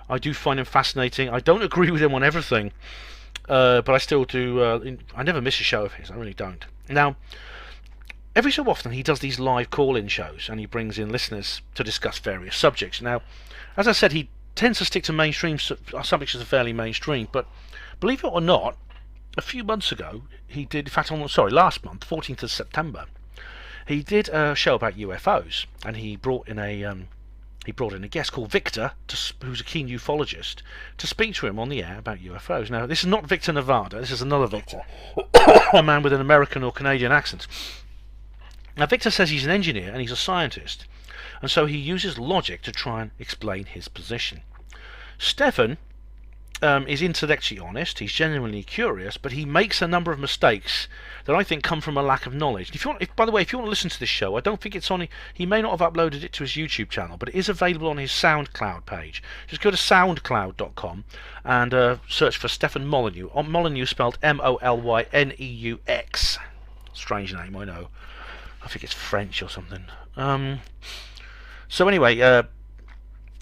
I do find him fascinating. I don't agree with him on everything, but I still do. I never miss a show of his. I really don't. Now, every so often he does these live call-in shows, and he brings in listeners to discuss various subjects. Now, as I said, he tends to stick to mainstream subjects that are fairly mainstream, but believe it or not, a few months ago he did. In fact, last month, 14th of September. He did a show about UFOs, and he brought in a guest called Victor, who's a keen ufologist, to speak to him on the air about UFOs. Now, this is not Victor Nevada. This is another Victor, a man with an American or Canadian accent. Now, Victor says he's an engineer and he's a scientist, and so he uses logic to try and explain his position. Stefan is intellectually honest, he's genuinely curious, but he makes a number of mistakes that I think come from a lack of knowledge. By the way, if you want to listen to this show, I don't think it's on. He may not have uploaded it to his YouTube channel, but it is available on his SoundCloud page. Just go to soundcloud.com and search for Stefan Molyneux. Molyneux spelled Molyneux. Strange name, I know. I think it's French or something. So anyway,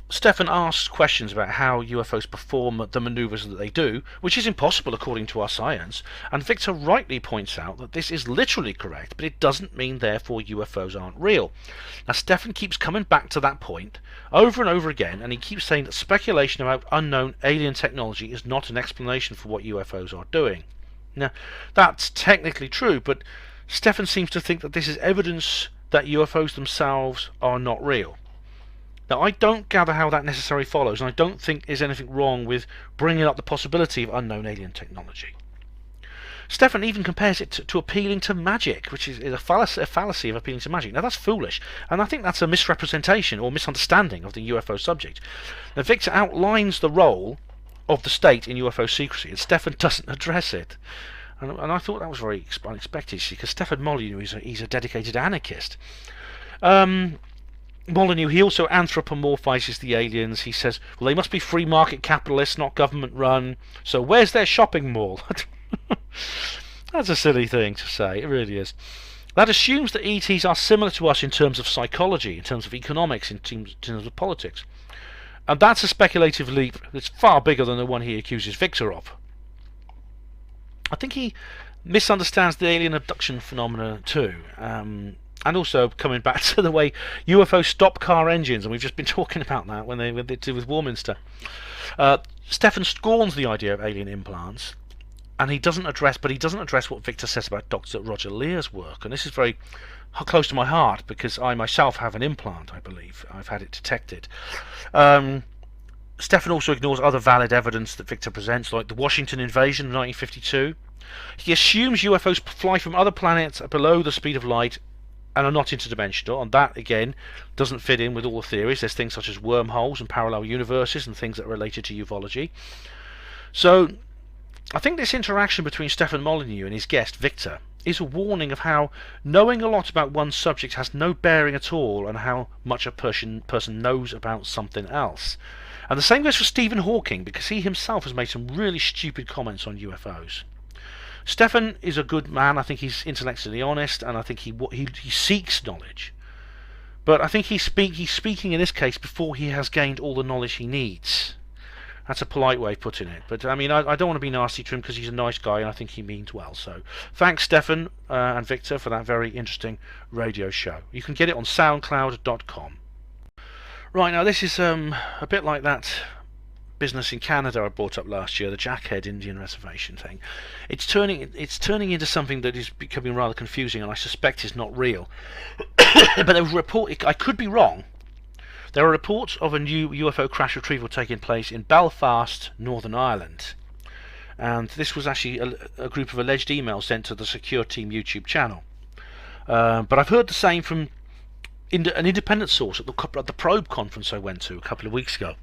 Stefan asks questions about how UFOs perform the manoeuvres that they do, which is impossible according to our science, and Victor rightly points out that this is literally correct, but it doesn't mean therefore UFOs aren't real. Now, Stefan keeps coming back to that point over and over again, and he keeps saying that speculation about unknown alien technology is not an explanation for what UFOs are doing. Now, that's technically true, but Stefan seems to think that this is evidence that UFOs themselves are not real. Now, I don't gather how that necessarily follows, and I don't think there's anything wrong with bringing up the possibility of unknown alien technology. Stefan even compares it to appealing to magic, which is a fallacy of appealing to magic. Now, that's foolish, and I think that's a misrepresentation or misunderstanding of the UFO subject. Now, Victor outlines the role of the state in UFO secrecy, and Stefan doesn't address it. And I thought that was very unexpected, because Stefan Molyneux he's a dedicated anarchist. Molyneux, he also anthropomorphizes the aliens. He says, well, they must be free market capitalists, not government run, so where's their shopping mall? That's a silly thing to say, it really is. That assumes that ETs are similar to us in terms of psychology, in terms of economics, in terms of politics. And that's a speculative leap that's far bigger than the one he accuses Victor of. I think he misunderstands the alien abduction phenomena too. And also, coming back to the way UFOs stop car engines, and we've just been talking about that when they did with Warminster. Stefan scorns the idea of alien implants, and he doesn't address what Victor says about Dr. Roger Lear's work, and this is very close to my heart because I myself have an implant. I believe I've had it detected. Stefan also ignores other valid evidence that Victor presents, like the Washington invasion of 1952. He assumes UFOs fly from other planets below the speed of light and are not interdimensional, and that again doesn't fit in with all the theories. There's things such as wormholes and parallel universes and things that are related to ufology. So I think this interaction between Stefan Molyneux and his guest Victor is a warning of how knowing a lot about one subject has no bearing at all on how much a person knows about something else. And the same goes for Stephen Hawking, because he himself has made some really stupid comments on UFOs. Stefan is a good man. I think he's intellectually honest, and I think he seeks knowledge. But I think he's speaking in this case before he has gained all the knowledge he needs. That's a polite way of putting it. But I mean, I don't want to be nasty to him because he's a nice guy and I think he means well. So thanks, Stefan and Victor, for that very interesting radio show. You can get it on soundcloud.com. Right, now this is a bit like that business in Canada I brought up last year, the Jackhead Indian Reservation thing. It's turning into something that is becoming rather confusing, and I suspect is not real. But there was a report, I could be wrong. There are reports of a new UFO crash retrieval taking place in Belfast, Northern Ireland. And this was actually a group of alleged emails sent to the Secure Team YouTube channel. But I've heard the same from an independent source at the Probe conference I went to a couple of weeks ago.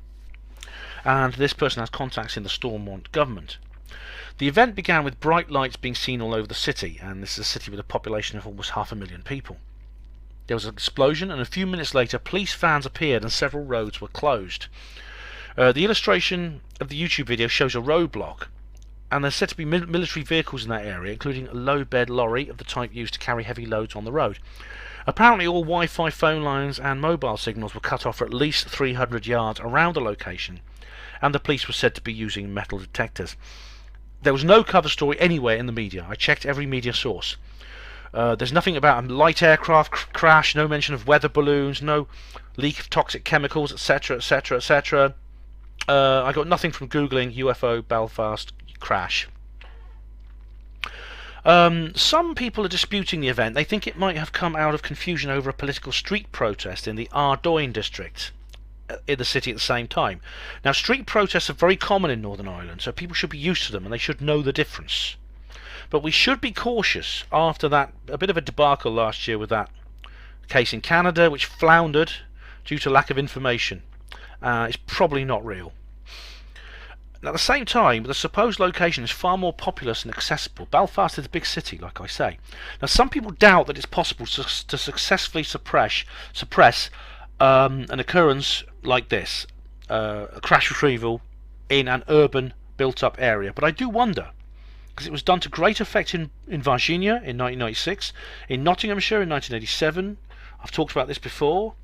And this person has contacts in the Stormont government. The event began with bright lights being seen all over the city, and this is a city with a population of almost 500,000 people. There was an explosion, and a few minutes later police vans appeared and several roads were closed. The illustration of the YouTube video shows a roadblock, and there's said to be military vehicles in that area, including a low-bed lorry of the type used to carry heavy loads on the road. Apparently all Wi-Fi phone lines and mobile signals were cut off for at least 300 yards around the location, and the police were said to be using metal detectors. There was no cover story anywhere in the media. I checked every media source. There's nothing about a light aircraft crash, no mention of weather balloons, no leak of toxic chemicals, etc, etc, etc. I got nothing from Googling UFO Belfast crash. Some people are disputing the event. They think it might have come out of confusion over a political street protest in the Ardoyne district in the city at the same time. Now, street protests are very common in Northern Ireland, so people should be used to them and they should know the difference. But we should be cautious after that, a bit of a debacle last year with that case in Canada, which floundered due to lack of information. It's probably not real. At the same time, the supposed location is far more populous and accessible. Belfast is a big city, like I say. Now, some people doubt that it's possible to successfully suppress an occurrence like this, a crash retrieval in an urban, built-up area. But I do wonder, because it was done to great effect in Virginia in 1996, in Nottinghamshire in 1987. I've talked about this before.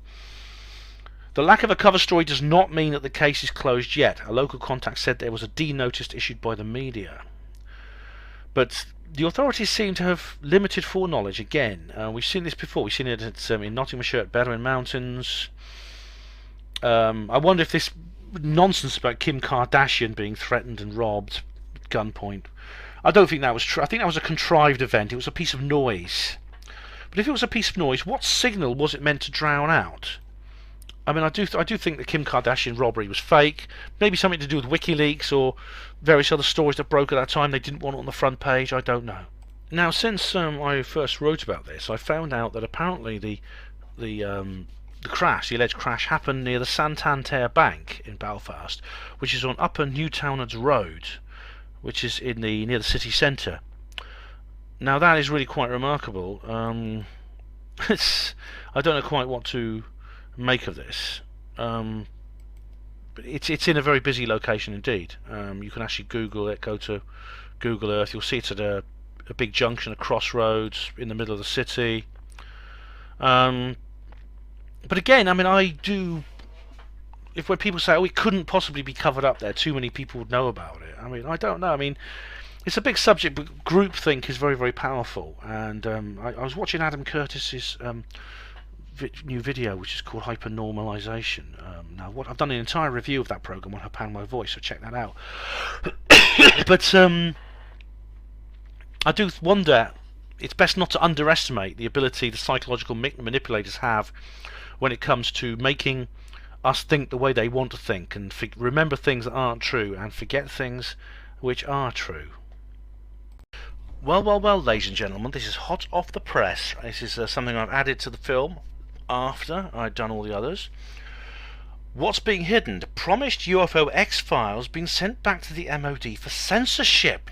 The lack of a cover story does not mean that the case is closed yet. A local contact said there was a D-notice issued by the media. But the authorities seem to have limited foreknowledge again. We've seen this before. We've seen it in Nottinghamshire at Bedouin Mountains. I wonder if this nonsense about Kim Kardashian being threatened and robbed at gunpoint, I don't think that was true. I think that was a contrived event. It was a piece of noise. But if it was a piece of noise, what signal was it meant to drown out? I mean, I do think the Kim Kardashian robbery was fake. Maybe something to do with Wikileaks or various other stories that broke at that time. They didn't want it on the front page. I don't know. Now, since I first wrote about this, I found out that apparently the alleged crash, happened near the Santander Bank in Belfast, which is on Upper Newtownards Road, which is near the city centre. Now, that is really quite remarkable. I don't know quite what to make of this, but it's in a very busy location indeed. You can actually Google it, go to Google Earth. You'll see it's at a big junction, a crossroads in the middle of the city. But again, I mean, when people say, oh, it couldn't possibly be covered up there, too many people would know about it. I mean, I don't know. I mean, it's a big subject, but groupthink is very, very powerful. And I was watching Adam Curtis's new video, which is called Hypernormalization. Now, I've done an entire review of that program on Her Pan My Voice, so check that out. But I do wonder, it's best not to underestimate the ability the psychological manipulators have when it comes to making us think the way they want to think, and remember things that aren't true and forget things which are true. Well, ladies and gentlemen, this is hot off the press. This is something I've added to the film after I'd done all the others. What's being hidden? The promised UFO X-Files being sent back to the MOD for censorship.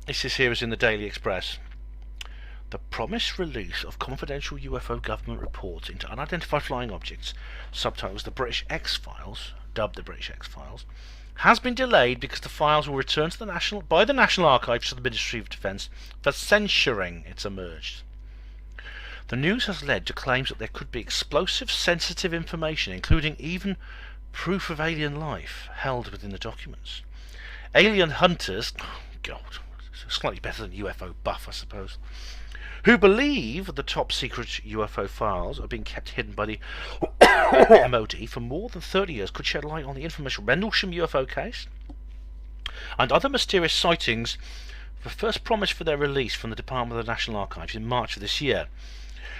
This is in the Daily Express. The promised release of confidential UFO government reports into unidentified flying objects, subtitles The British X-Files, dubbed The British X-Files, has been delayed because the files will return to by the National Archives to the Ministry of Defence for censoring, it's emerged. The news has led to claims that there could be explosive, sensitive information, including even proof of alien life, held within the documents. Alien hunters, slightly better than UFO buff, I suppose, who believe the top secret UFO files are being kept hidden by the MOD for more than 30 years, could shed light on the infamous Rendlesham UFO case and other mysterious sightings were first promised for their release from the Department of the National Archives in March of this year.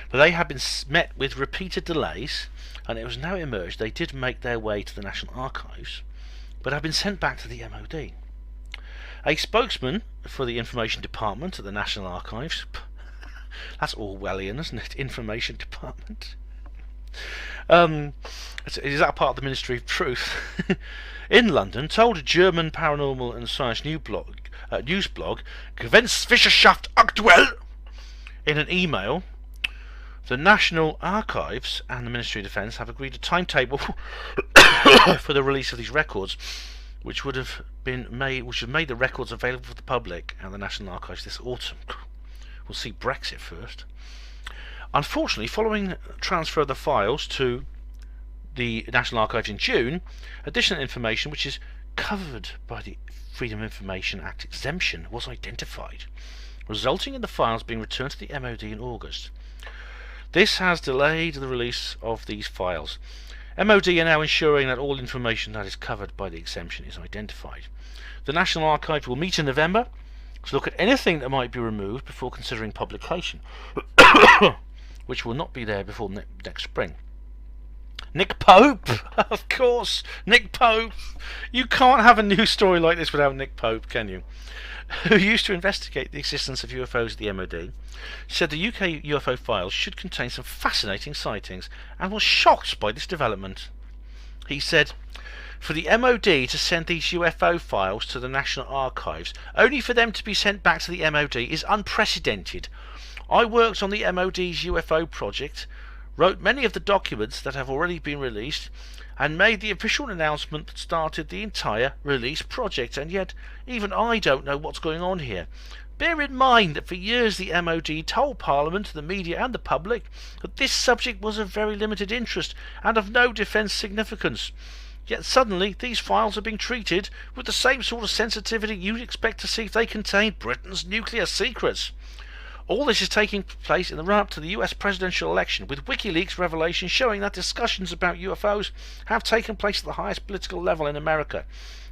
But they have been met with repeated delays, and it has now emerged they did make their way to the National Archives, but have been sent back to the MOD. A spokesman for the Information Department at the National Archives, that's Orwellian, isn't it? Information Department. Is that part of the Ministry of Truth? In London, told a German paranormal and science news blog, Gewissenswissenschaft aktuell, in an email. The National Archives and the Ministry of Defence have agreed a timetable for the release of these records, which would have made the records available for the public and the National Archives this autumn. We'll see Brexit first. Unfortunately, following transfer of the files to the National Archives in June, additional information which is covered by the Freedom of Information Act exemption was identified, resulting in the files being returned to the MOD in August. This has delayed the release of these files. MOD are now ensuring that all information that is covered by the exemption is identified. The National Archives will meet in November to look at anything that might be removed before considering publication, which will not be there before next spring. Nick Pope, of course, Nick Pope. You can't have a news story like this without Nick Pope, can you? Who used to investigate the existence of UFOs at the MOD, said the UK UFO files should contain some fascinating sightings and was shocked by this development. He said, for the MOD to send these UFO files to the National Archives, only for them to be sent back to the MOD, is unprecedented. I worked on the MOD's UFO project, wrote many of the documents that have already been released, and made the official announcement that started the entire release project, and yet even I don't know what's going on here. Bear in mind that for years the MOD told Parliament, the media and the public that this subject was of very limited interest and of no defence significance. Yet suddenly these files are being treated with the same sort of sensitivity you'd expect to see if they contained Britain's nuclear secrets. All this is taking place in the run-up to the US presidential election, with Wikileaks revelations showing that discussions about UFOs have taken place at the highest political level in America.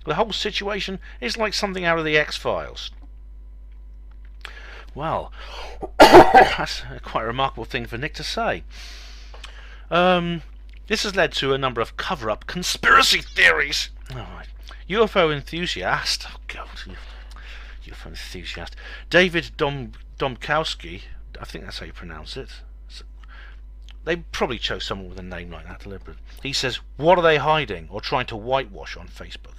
The whole situation is like something out of the X-Files. Well, that's quite a remarkable thing for Nick to say. This has led to a number of cover-up conspiracy theories. Alright. UFO enthusiast, oh god, UFO enthusiast, David Domkowski, I think that's how you pronounce it. They probably chose someone with a name like that deliberately. He says, what are they hiding or trying to whitewash on Facebook?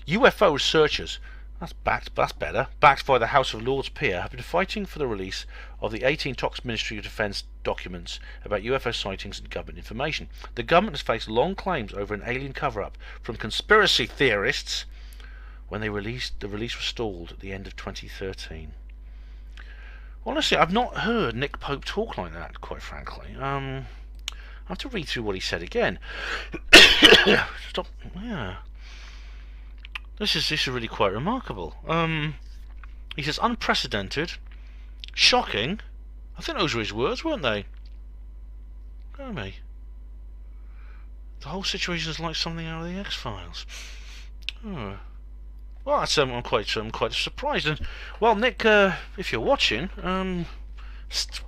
UFO researchers, that's better, backed by the House of Lords peer, have been fighting for the release of the 18 Tox Ministry of Defence documents about UFO sightings and government information. The government has faced long claims over an alien cover-up from conspiracy theorists when the release was stalled at the end of 2013. Honestly, I've not heard Nick Pope talk like that, quite frankly. I have to read through what he said again. Stop. Yeah. This is really quite remarkable. He says, unprecedented, shocking. I think those were his words, weren't they? Go me. The whole situation is like something out of the X-Files. Oh. Well, that's, I'm quite surprised. And well, Nick, if you're watching,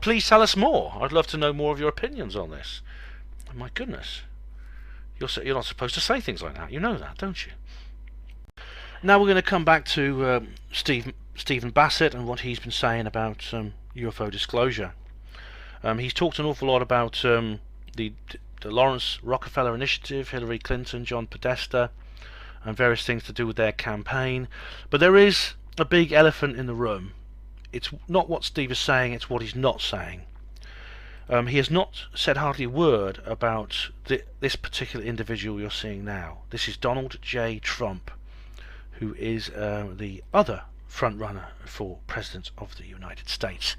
please tell us more. I'd love to know more of your opinions on this. My goodness, you're not supposed to say things like that. You know that, don't you? Now we're going to come back to Stephen Bassett and what he's been saying about UFO disclosure. He's talked an awful lot about the Lawrence Rockefeller initiative, Hillary Clinton, John Podesta, and various things to do with their campaign. But there is a big elephant in the room. It's not what Steve is saying, it's what he's not saying. He has not said hardly a word about this particular individual you're seeing now. This is Donald J. Trump, who is the other front-runner for President of the United States.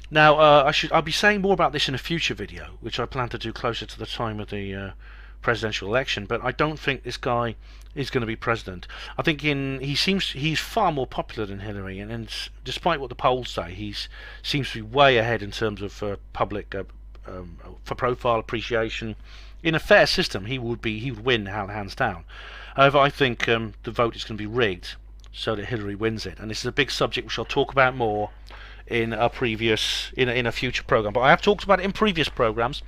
Now, I'll be saying more about this in a future video, which I plan to do closer to the time of the presidential election, but I don't think this guy is going to be president. I think he's far more popular than Hillary, and despite what the polls say, he seems to be way ahead in terms of public for profile appreciation. In a fair system, he would win hands down. However, I think the vote is going to be rigged so that Hillary wins it, and this is a big subject which I'll talk about more in a future program. But I have talked about it in previous programs.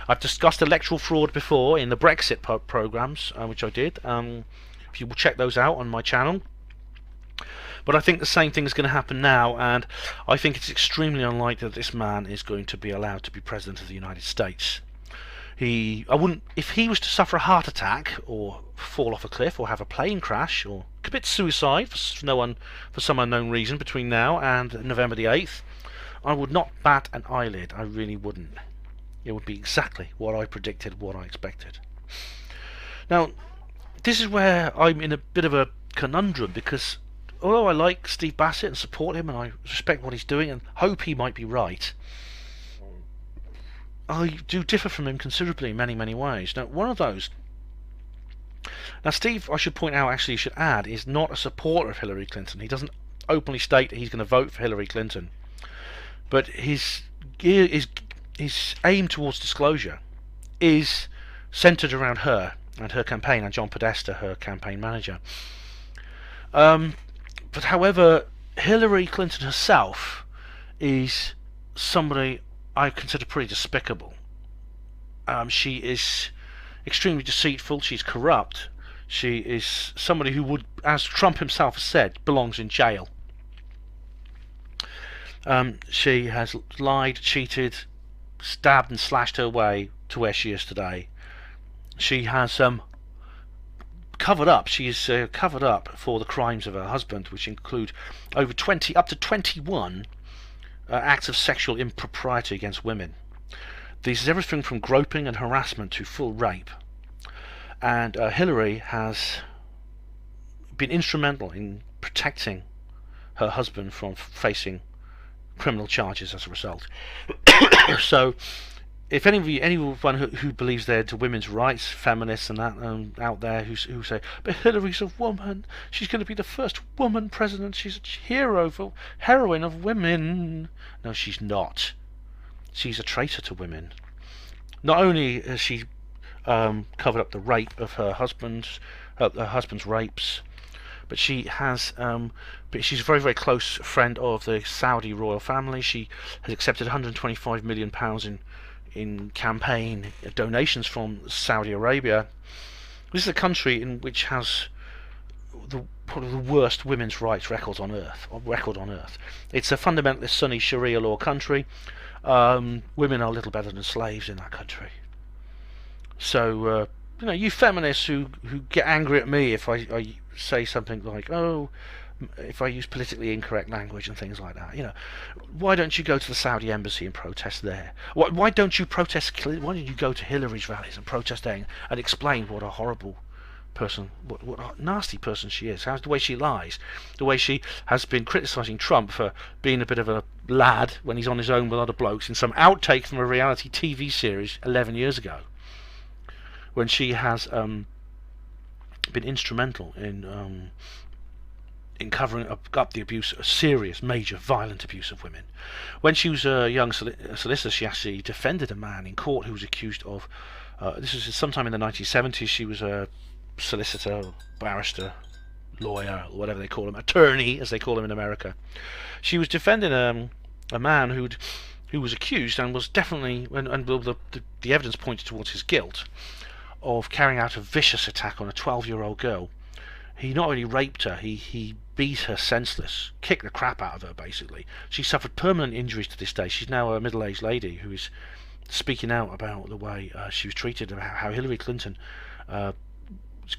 I've discussed electoral fraud before in the Brexit programs, which I did. If you will check those out on my channel. But I think the same thing is going to happen now, and I think it's extremely unlikely that this man is going to be allowed to be president of the United States. If he was to suffer a heart attack, or fall off a cliff, or have a plane crash, or commit suicide for some unknown reason between now and November the 8th, I would not bat an eyelid. I really wouldn't. It would be exactly what I predicted, what I expected. Now, this is where I'm in a bit of a conundrum, because although I like Steve Bassett and support him, and I respect what he's doing and hope he might be right, I do differ from him considerably in many, many ways. Now, one of those... Now, Steve, I should point out, actually, should add, is not a supporter of Hillary Clinton. He doesn't openly state that he's going to vote for Hillary Clinton. But his aim towards disclosure is centered around her and her campaign, and John Podesta, her campaign manager. But however, Hillary Clinton herself is somebody I consider pretty despicable. She is extremely deceitful, she's corrupt, she is somebody who would, as Trump himself has said, belongs in jail. She has lied, cheated, stabbed and slashed her way to where she is today. She has covered up. She is covered up for the crimes of her husband, which include up to 21 acts of sexual impropriety against women. This is everything from groping and harassment to full rape. And Hillary has been instrumental in protecting her husband from facing criminal charges as a result. So, if anyone who believes they're into women's rights, feminists and that out there who say, but Hillary's a woman, she's going to be the first woman president, she's a heroine of women. No, she's not. She's a traitor to women. Not only has she covered up the rape of her husband's rapes, but she's a very, very close friend of the Saudi royal family. She has accepted £125 million in campaign donations from Saudi Arabia. This is a country in which has probably the worst women's rights record on earth. It's a fundamentalist Sunni Sharia law country. Women are little better than slaves in that country. So you feminists who get angry at me if I say something like, oh, if I use politically incorrect language and things like that, why don't you go to the Saudi embassy and protest there? Why don't you protest? Why don't you go to Hillary's rallies and protest there and explain what a horrible person, what a nasty person she is, the way she lies, the way she has been criticising Trump for being a bit of a lad when he's on his own with other blokes in some outtake from a reality TV series 11 years ago, when she has been instrumental in covering up the abuse, serious, major, violent abuse of women. When she was a young solicitor, she actually defended a man in court who was accused of, this was sometime in the 1970s, she was a solicitor, barrister, lawyer, or whatever they call him, attorney, as they call him in America. She was defending a man who was accused and was definitely, and the evidence pointed towards his guilt, of carrying out a vicious attack on a 12-year-old girl. He not only raped her, he beat her senseless, kicked the crap out of her, basically. She suffered permanent injuries to this day. She's now a middle-aged lady who is speaking out about the way she was treated, about how Hillary Clinton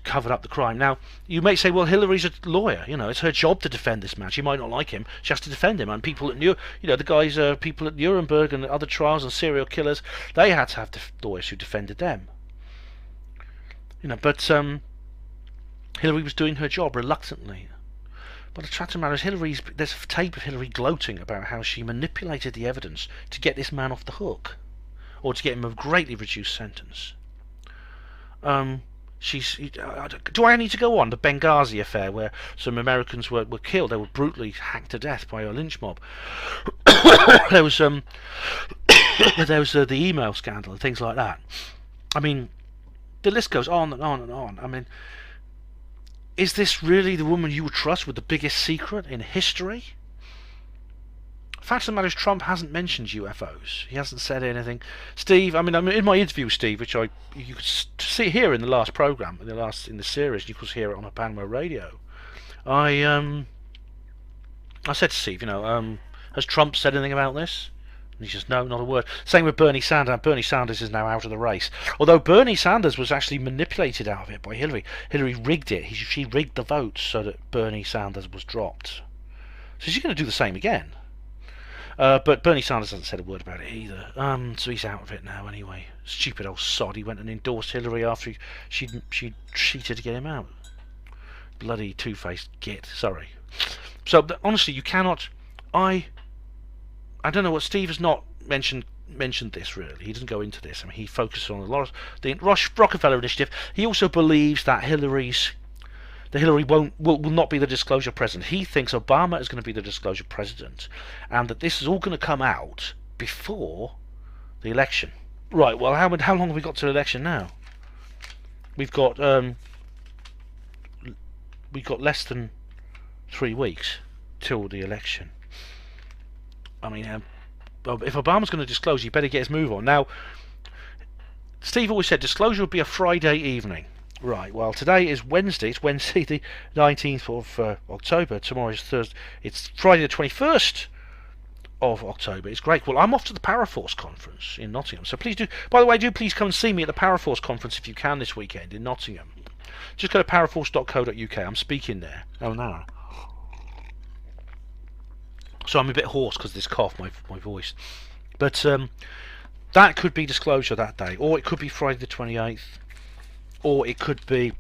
covered up the crime. Now, you may say, well, Hillary's a lawyer, it's her job to defend this man. She might not like him, she has to defend him. And people at the guys, people at Nuremberg and other trials and serial killers, they had to have lawyers who defended them. But Hillary was doing her job reluctantly. But the fact of the matter is, there's a tape of Hillary gloating about how she manipulated the evidence to get this man off the hook, or to get him a greatly reduced sentence. Do I need to go on? The Benghazi affair, where some Americans were killed. They were brutally hacked to death by a lynch mob. There was the email scandal and things like that. I mean, the list goes on and on and on. I mean, is this really the woman you would trust with the biggest secret in history? Fact of the matter is, Trump hasn't mentioned UFOs. He hasn't said anything. Steve, I mean, in my interview with Steve, which you could see here in the last program, in the series, you could hear it on a Panama radio. I said to Steve, has Trump said anything about this? And he says, no, not a word. Same with Bernie Sanders. Bernie Sanders is now out of the race. Although Bernie Sanders was actually manipulated out of it by Hillary. Hillary rigged it. She rigged the votes so that Bernie Sanders was dropped. So she's going to do the same again. But Bernie Sanders hasn't said a word about it either. So he's out of it now anyway. Stupid old sod. He went and endorsed Hillary after she cheated to get him out. Bloody two-faced git. Sorry. So honestly, you cannot. I don't know what Steve has not mentioned this really. He doesn't go into this. I mean, he focuses on a lot of the Rockefeller initiative. He also believes that Hillary will not be the disclosure president. He thinks Obama is going to be the disclosure president, and that this is all going to come out before the election. Right. Well, how long have we got to the election now? We've got less than 3 weeks till the election. I mean, if Obama's going to disclose, he better get his move on. Now, Steve always said disclosure would be a Friday evening. Right, well, today is Wednesday. It's Wednesday the 19th of October. Tomorrow is Thursday. It's Friday the 21st of October. It's great. Well, I'm off to the Paraforce conference in Nottingham. So please do, by the way, please come and see me at the Paraforce conference if you can this weekend in Nottingham. Just go to paraforce.co.uk. I'm speaking there. Oh, no. So I'm a bit hoarse because of this cough, my voice. But that could be disclosure that day. Or it could be Friday the 28th. Or it could be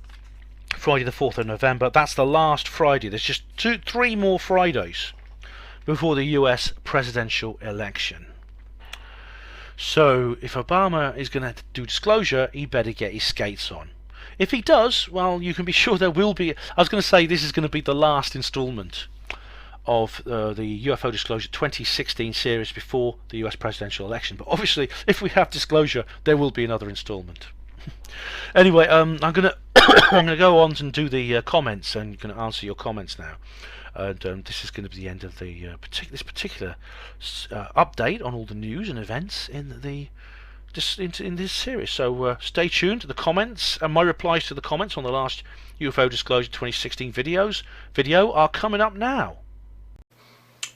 Friday the 4th of November. That's the last Friday. There's just 3 more Fridays before the US presidential election. So if Obama is going to do disclosure, he better get his skates on. If he does, well, you can be sure there will be. I was going to say this is going to be the last instalment of the UFO Disclosure 2016 series before the US presidential election. But obviously, if we have disclosure, there will be another instalment. Anyway, I'm going to I'm going to go on and do the comments, and you can answer your comments now. And this is going to be the end of the this particular update on all the news and events in this series. So stay tuned to the comments, and my replies to the comments on the last UFO Disclosure 2016 video are coming up now.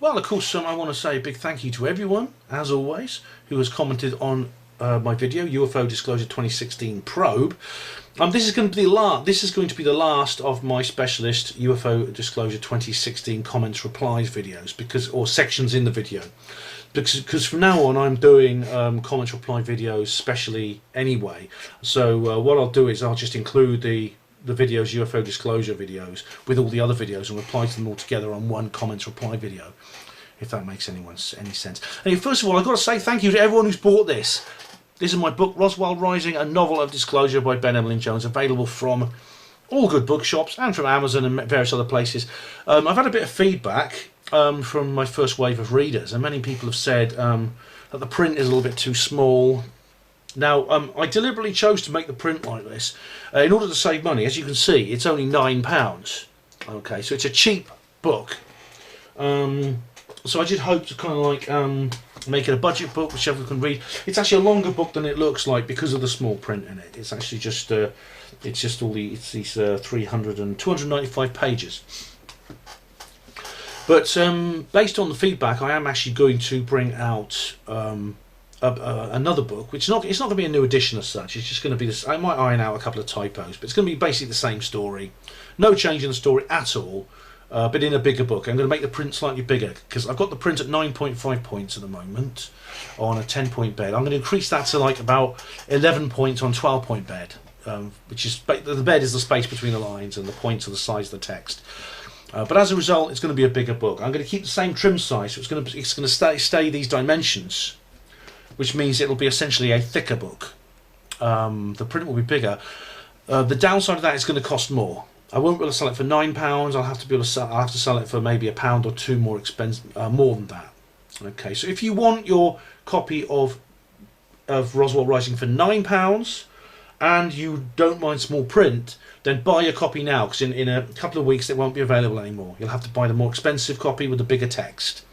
Well, of course, I want to say a big thank you to everyone, as always, who has commented on my video, UFO Disclosure 2016 Probe. This is going to be the last of my specialist UFO Disclosure 2016 comments replies videos, or sections in the video, because from now on I'm doing comments reply videos specially anyway. So what I'll do is I'll just include the videos, UFO Disclosure videos, with all the other videos and reply to them all together on one comments reply video, if that makes any sense. Anyway, first of all, I've got to say thank you to everyone who's bought this. This is my book, Roswell Rising, a novel of disclosure by Ben Emlyn Jones, available from all good bookshops and from Amazon and various other places. I've had a bit of feedback from my first wave of readers, and many people have said that the print is a little bit too small. Now, I deliberately chose to make the print like this in order to save money. As you can see, it's only £9. Okay, so it's a cheap book. So I did hope to kind of like make it a budget book which everyone can read. It's actually a longer book than it looks like because of the small print in it. It's actually just these 295 pages. But based on the feedback, I am actually going to bring out another book, which it's not going to be a new edition as such. It's just going to be this. I might iron out a couple of typos, but it's going to be basically the same story, no change in the story at all, but in a bigger book. I'm going to make the print slightly bigger because I've got the print at 9.5 points at the moment on a 10-point bed. I'm going to increase that to like about 11 points on 12-point bed, which is the bed is the space between the lines and the points are the size of the text. But as a result, it's going to be a bigger book. I'm going to keep the same trim size, so it's going to stay these dimensions, which means it'll be essentially a thicker book. The print will be bigger. The downside of that is going to cost more. I won't be able to sell it for £9. I'll have to sell it for maybe £1 or £2 more expensive, more than that. Okay, so if you want your copy of Roswell Rising for £9 and you don't mind small print, then buy your copy now, because in a couple of weeks it won't be available anymore. You'll have to buy the more expensive copy with the bigger text.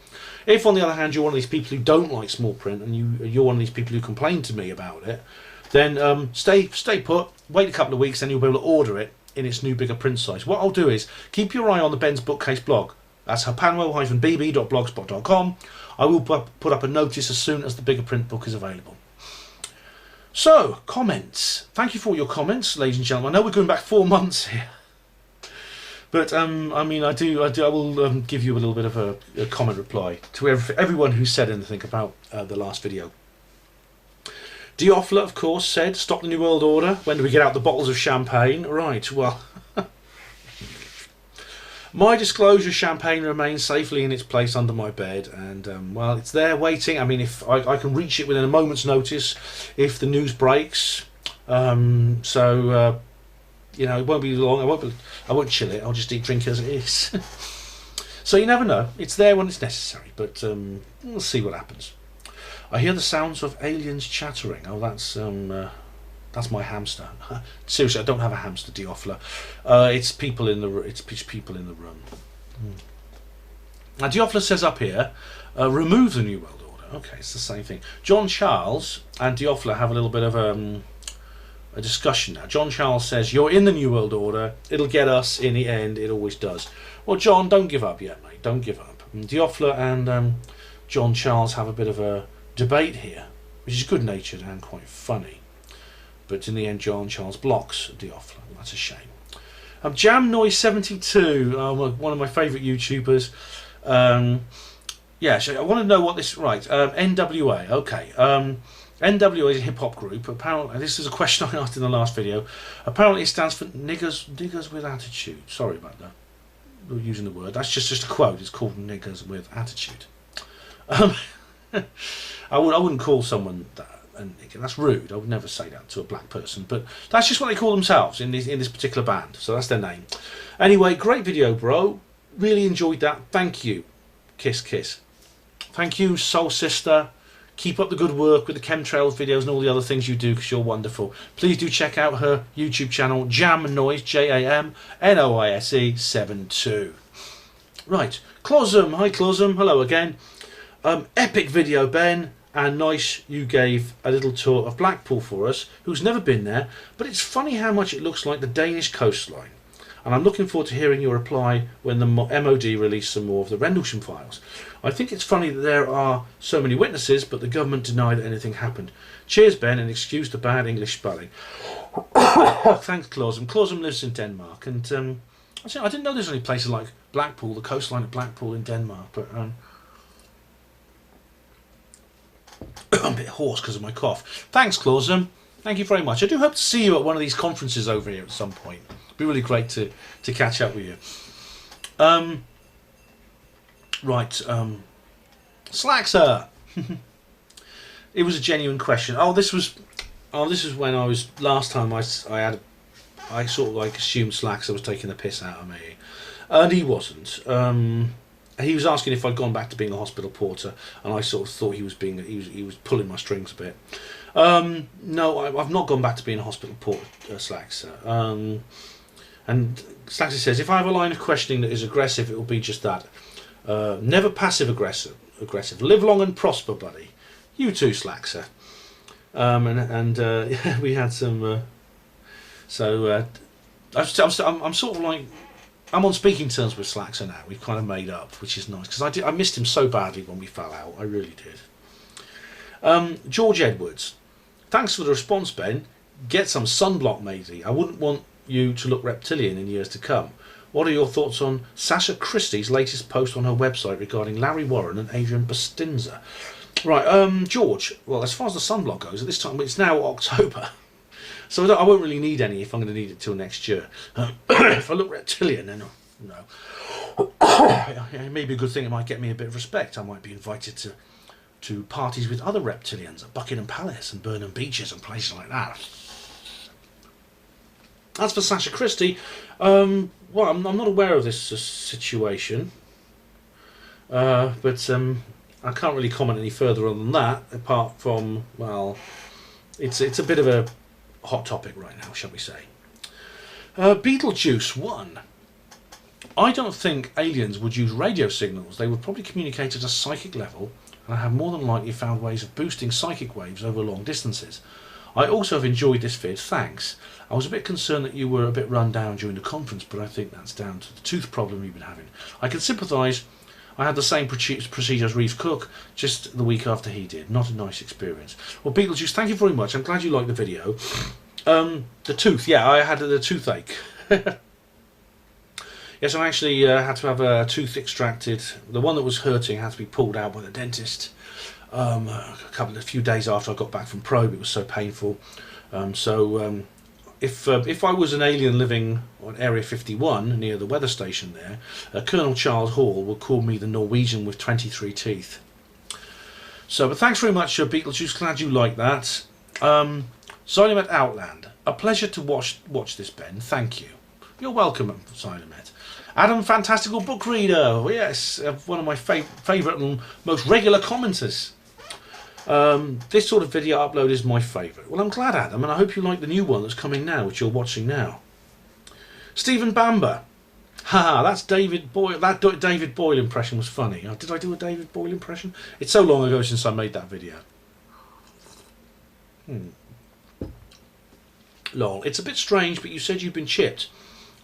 If, on the other hand, you're one of these people who don't like small print and you're one of these people who complain to me about it, then stay put, wait a couple of weeks, and you'll be able to order it in its new bigger print size. What I'll do is keep your eye on the Ben's Bookcase blog. That's hapanwell-bb.blogspot.com. I will put up a notice as soon as the bigger print book is available. So, comments. Thank you for all your comments, ladies and gentlemen. I know we're going back 4 months here. But I mean, I will give you a little bit of a comment reply to everyone who said anything about the last video. Dioffler, of course, said, "Stop the New World Order. When do we get out the bottles of champagne?" Right. Well, my disclosure champagne remains safely in its place under my bed, and well, it's there waiting. I mean, if I can reach it within a moment's notice, if the news breaks. You know, it won't be long. I won't chill it. I'll just drink it as it is. So you never know. It's there when it's necessary. But we'll see what happens. I hear the sounds of aliens chattering. Oh, that's my hamster. Seriously, I don't have a hamster, Dioffler. It's people in the room. Now Dioffler says up here, remove the New World Order. Okay, it's the same thing. John Charles and Dioffler have a little bit of a discussion now. John Charles says, "You're in the New World Order. It'll get us in the end. It always does." Well, John, don't give up yet, mate. Don't give up. Dioffler and John Charles have a bit of a debate here, which is good-natured and quite funny. But in the end, John Charles blocks Dioffler. That's a shame. Jam Noise 72, one of my favourite YouTubers. Yeah, so I want to know what this. Right, NWA. Okay. NWA is a hip-hop group. Apparently, this is a question I asked in the last video. Apparently it stands for niggers with attitude. Sorry about that, using the word. That's just a quote. It's called niggers with attitude. I wouldn't call someone that a nigger. That's rude. I would never say that to a black person. But that's just what they call themselves in this particular band. So that's their name. Anyway, great video, bro. Really enjoyed that. Thank you. Kiss, kiss. Thank you, Soul Sister. Keep up the good work with the chemtrails videos and all the other things you do, because you're wonderful. Please do check out her YouTube channel, Jam Noise, JAMNOISE 72. Right, Closum, hi Closum, hello again. Epic video, Ben, and nice you gave a little tour of Blackpool for us, who's never been there, but it's funny how much it looks like the Danish coastline. And I'm looking forward to hearing your reply when the MOD release some more of the Rendlesham files. I think it's funny that there are so many witnesses, but the government deny that anything happened. Cheers, Ben, and excuse the bad English spelling. Thanks, Closum. Closum lives in Denmark, and I didn't know there's any places like Blackpool, the coastline of Blackpool in Denmark, but I'm a bit hoarse because of my cough. Thanks, Closum. Thank you very much. I do hope to see you at one of these conferences over here at some point. It'd be really great to catch up with you. Right, Slaxer. It was a genuine question. This was when I was last time I sort of like assumed Slaxer was taking the piss out of me, and he wasn't. He was asking if I'd gone back to being a hospital porter, and I sort of thought he was pulling my strings a bit. No, I've not gone back to being a hospital porter, Slaxer. And Slaxer says, if I have a line of questioning that is aggressive, it will be just that. Never passive aggressive. Live long and prosper, buddy. You too, Slaxer. We had some. I'm sort of like, I'm on speaking terms with Slaxer now. We've kind of made up, which is nice, because I missed him so badly when we fell out. I really did. George Edwards, thanks for the response, Ben. Get some sunblock, matey. I wouldn't want you to look reptilian in years to come. What are your thoughts on Sasha Christie's latest post on her website regarding Larry Warren and Adrian Bustinza? Right, George, well, as far as the sunblock goes, at this time, it's now October, so I won't really need any if I'm going to need it till next year. If I look reptilian, then no. It may be a good thing. It might get me a bit of respect. I might be invited to parties with other reptilians at Buckingham Palace and Burnham Beaches and places like that. As for Sasha Christie, well, I'm not aware of this situation, but I can't really comment any further on that, apart from, well, it's a bit of a hot topic right now, shall we say. Beetlejuice 1. I don't think aliens would use radio signals. They would probably communicate at a psychic level, and have more than likely found ways of boosting psychic waves over long distances. I also have enjoyed this vid, thanks. I was a bit concerned that you were a bit run down during the conference, but I think that's down to the tooth problem you've been having. I can sympathise. I had the same procedure as Reeve Cook just the week after he did. Not a nice experience. Well, Beetlejuice, thank you very much. I'm glad you liked the video. The tooth, yeah, I had the toothache. Yes, I actually had to have a tooth extracted. The one that was hurting had to be pulled out by the dentist. A few days after I got back from probe, it was so painful. If I was an alien living on Area 51 near the weather station there, Colonel Charles Hall would call me the Norwegian with 23 teeth. But thanks very much, Beetlejuice. Glad you like that. Zylomet Outland, a pleasure to watch this, Ben. Thank you. You're welcome, Zylomet. Adam, fantastical book reader. Oh, yes, one of my favourite and most regular commenters. This sort of video upload is my favourite. Well, I'm glad, Adam, and I hope you like the new one that's coming now, which you're watching now. Stephen Bamber. Haha, that's David Boyle. That David Boyle impression was funny. Did I do a David Boyle impression? It's so long ago since I made that video. Lol. It's a bit strange, but you said you've been chipped.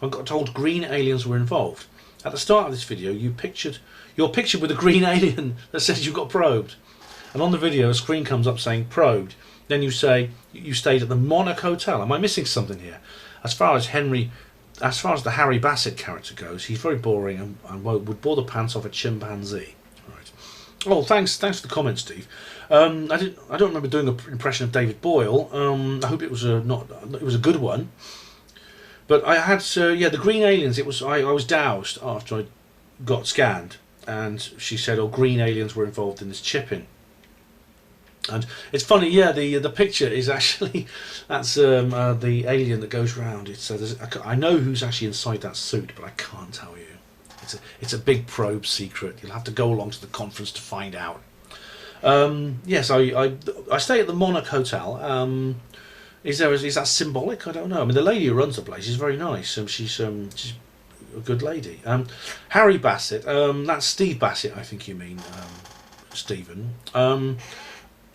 I got told green aliens were involved. At the start of this video, you're pictured with a green alien that says you got probed. And on the video, a screen comes up saying probed. Then you say you stayed at the Monarch Hotel. Am I missing something here? As far as the Harry Bassett character goes, he's very boring and would bore the pants off a chimpanzee. Right. Oh, thanks for the comment, Steve. I don't remember doing an impression of David Boyle. I hope it was a good one. But I had the green aliens. I was doused after I got scanned, and she said, "Oh, green aliens were involved in this chipping." And it's funny, yeah. The picture is actually that's the alien that goes round. I know who's actually inside that suit, but I can't tell you. It's a big probe secret. You'll have to go along to the conference to find out. Yes, I stay at the Monarch Hotel. Is that symbolic? I don't know. I mean, the lady who runs the place is very nice. She's a good lady. Harry Bassett. That's Steve Bassett, I think you mean, Stephen.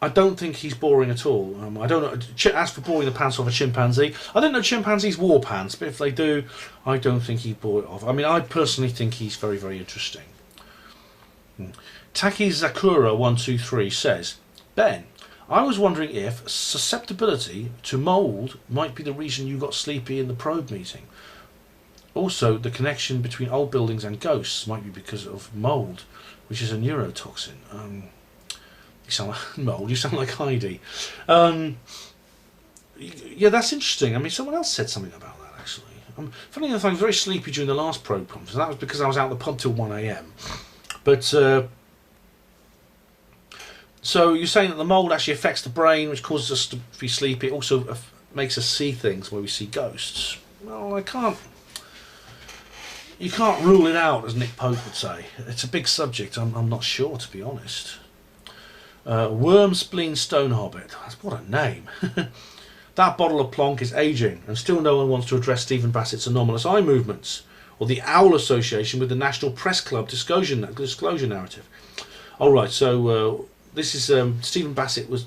I don't think he's boring at all. I don't know. As for boring the pants off a chimpanzee, I don't know chimpanzees wore pants, but if they do, I don't think he'd bore it off. I mean, I personally think he's very, very interesting. Taki Zakura 123 says, Ben, I was wondering if susceptibility to mould might be the reason you got sleepy in the probe meeting. Also, the connection between old buildings and ghosts might be because of mould, which is a neurotoxin. You sound like mould. You sound like Heidi. Yeah, that's interesting. I mean, someone else said something about that actually. Funny enough, I was very sleepy during the last probe conference, and that was because I was out the pub till 1 a.m. But so you're saying that the mould actually affects the brain, which causes us to be sleepy. It also makes us see things where we see ghosts. Well, you can't rule it out, as Nick Pope would say. It's a big subject. I'm not sure, to be honest. Worm Spleen Stone Hobbit. What a name. That bottle of plonk is ageing, and still no one wants to address Stephen Bassett's anomalous eye movements, or the owl association with the National Press Club disclosure narrative. Alright, so this is Stephen Bassett was...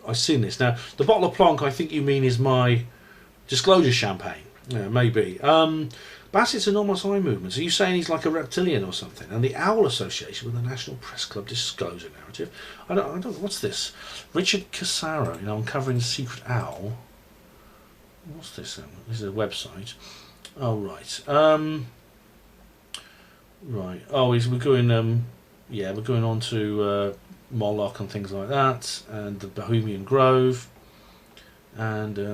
I've seen this. Now, the bottle of plonk I think you mean is my disclosure champagne. Yeah, maybe. Bassett's anomalous eye movements. Are you saying he's like a reptilian or something? And the owl association with the National Press Club disclosure narrative. I don't know. What's this? Richard Casaro, uncovering the secret owl. What's this? This is a website. Oh right. Right. Oh, we're going. Yeah, we're going on to Moloch and things like that, and the Bohemian Grove, and I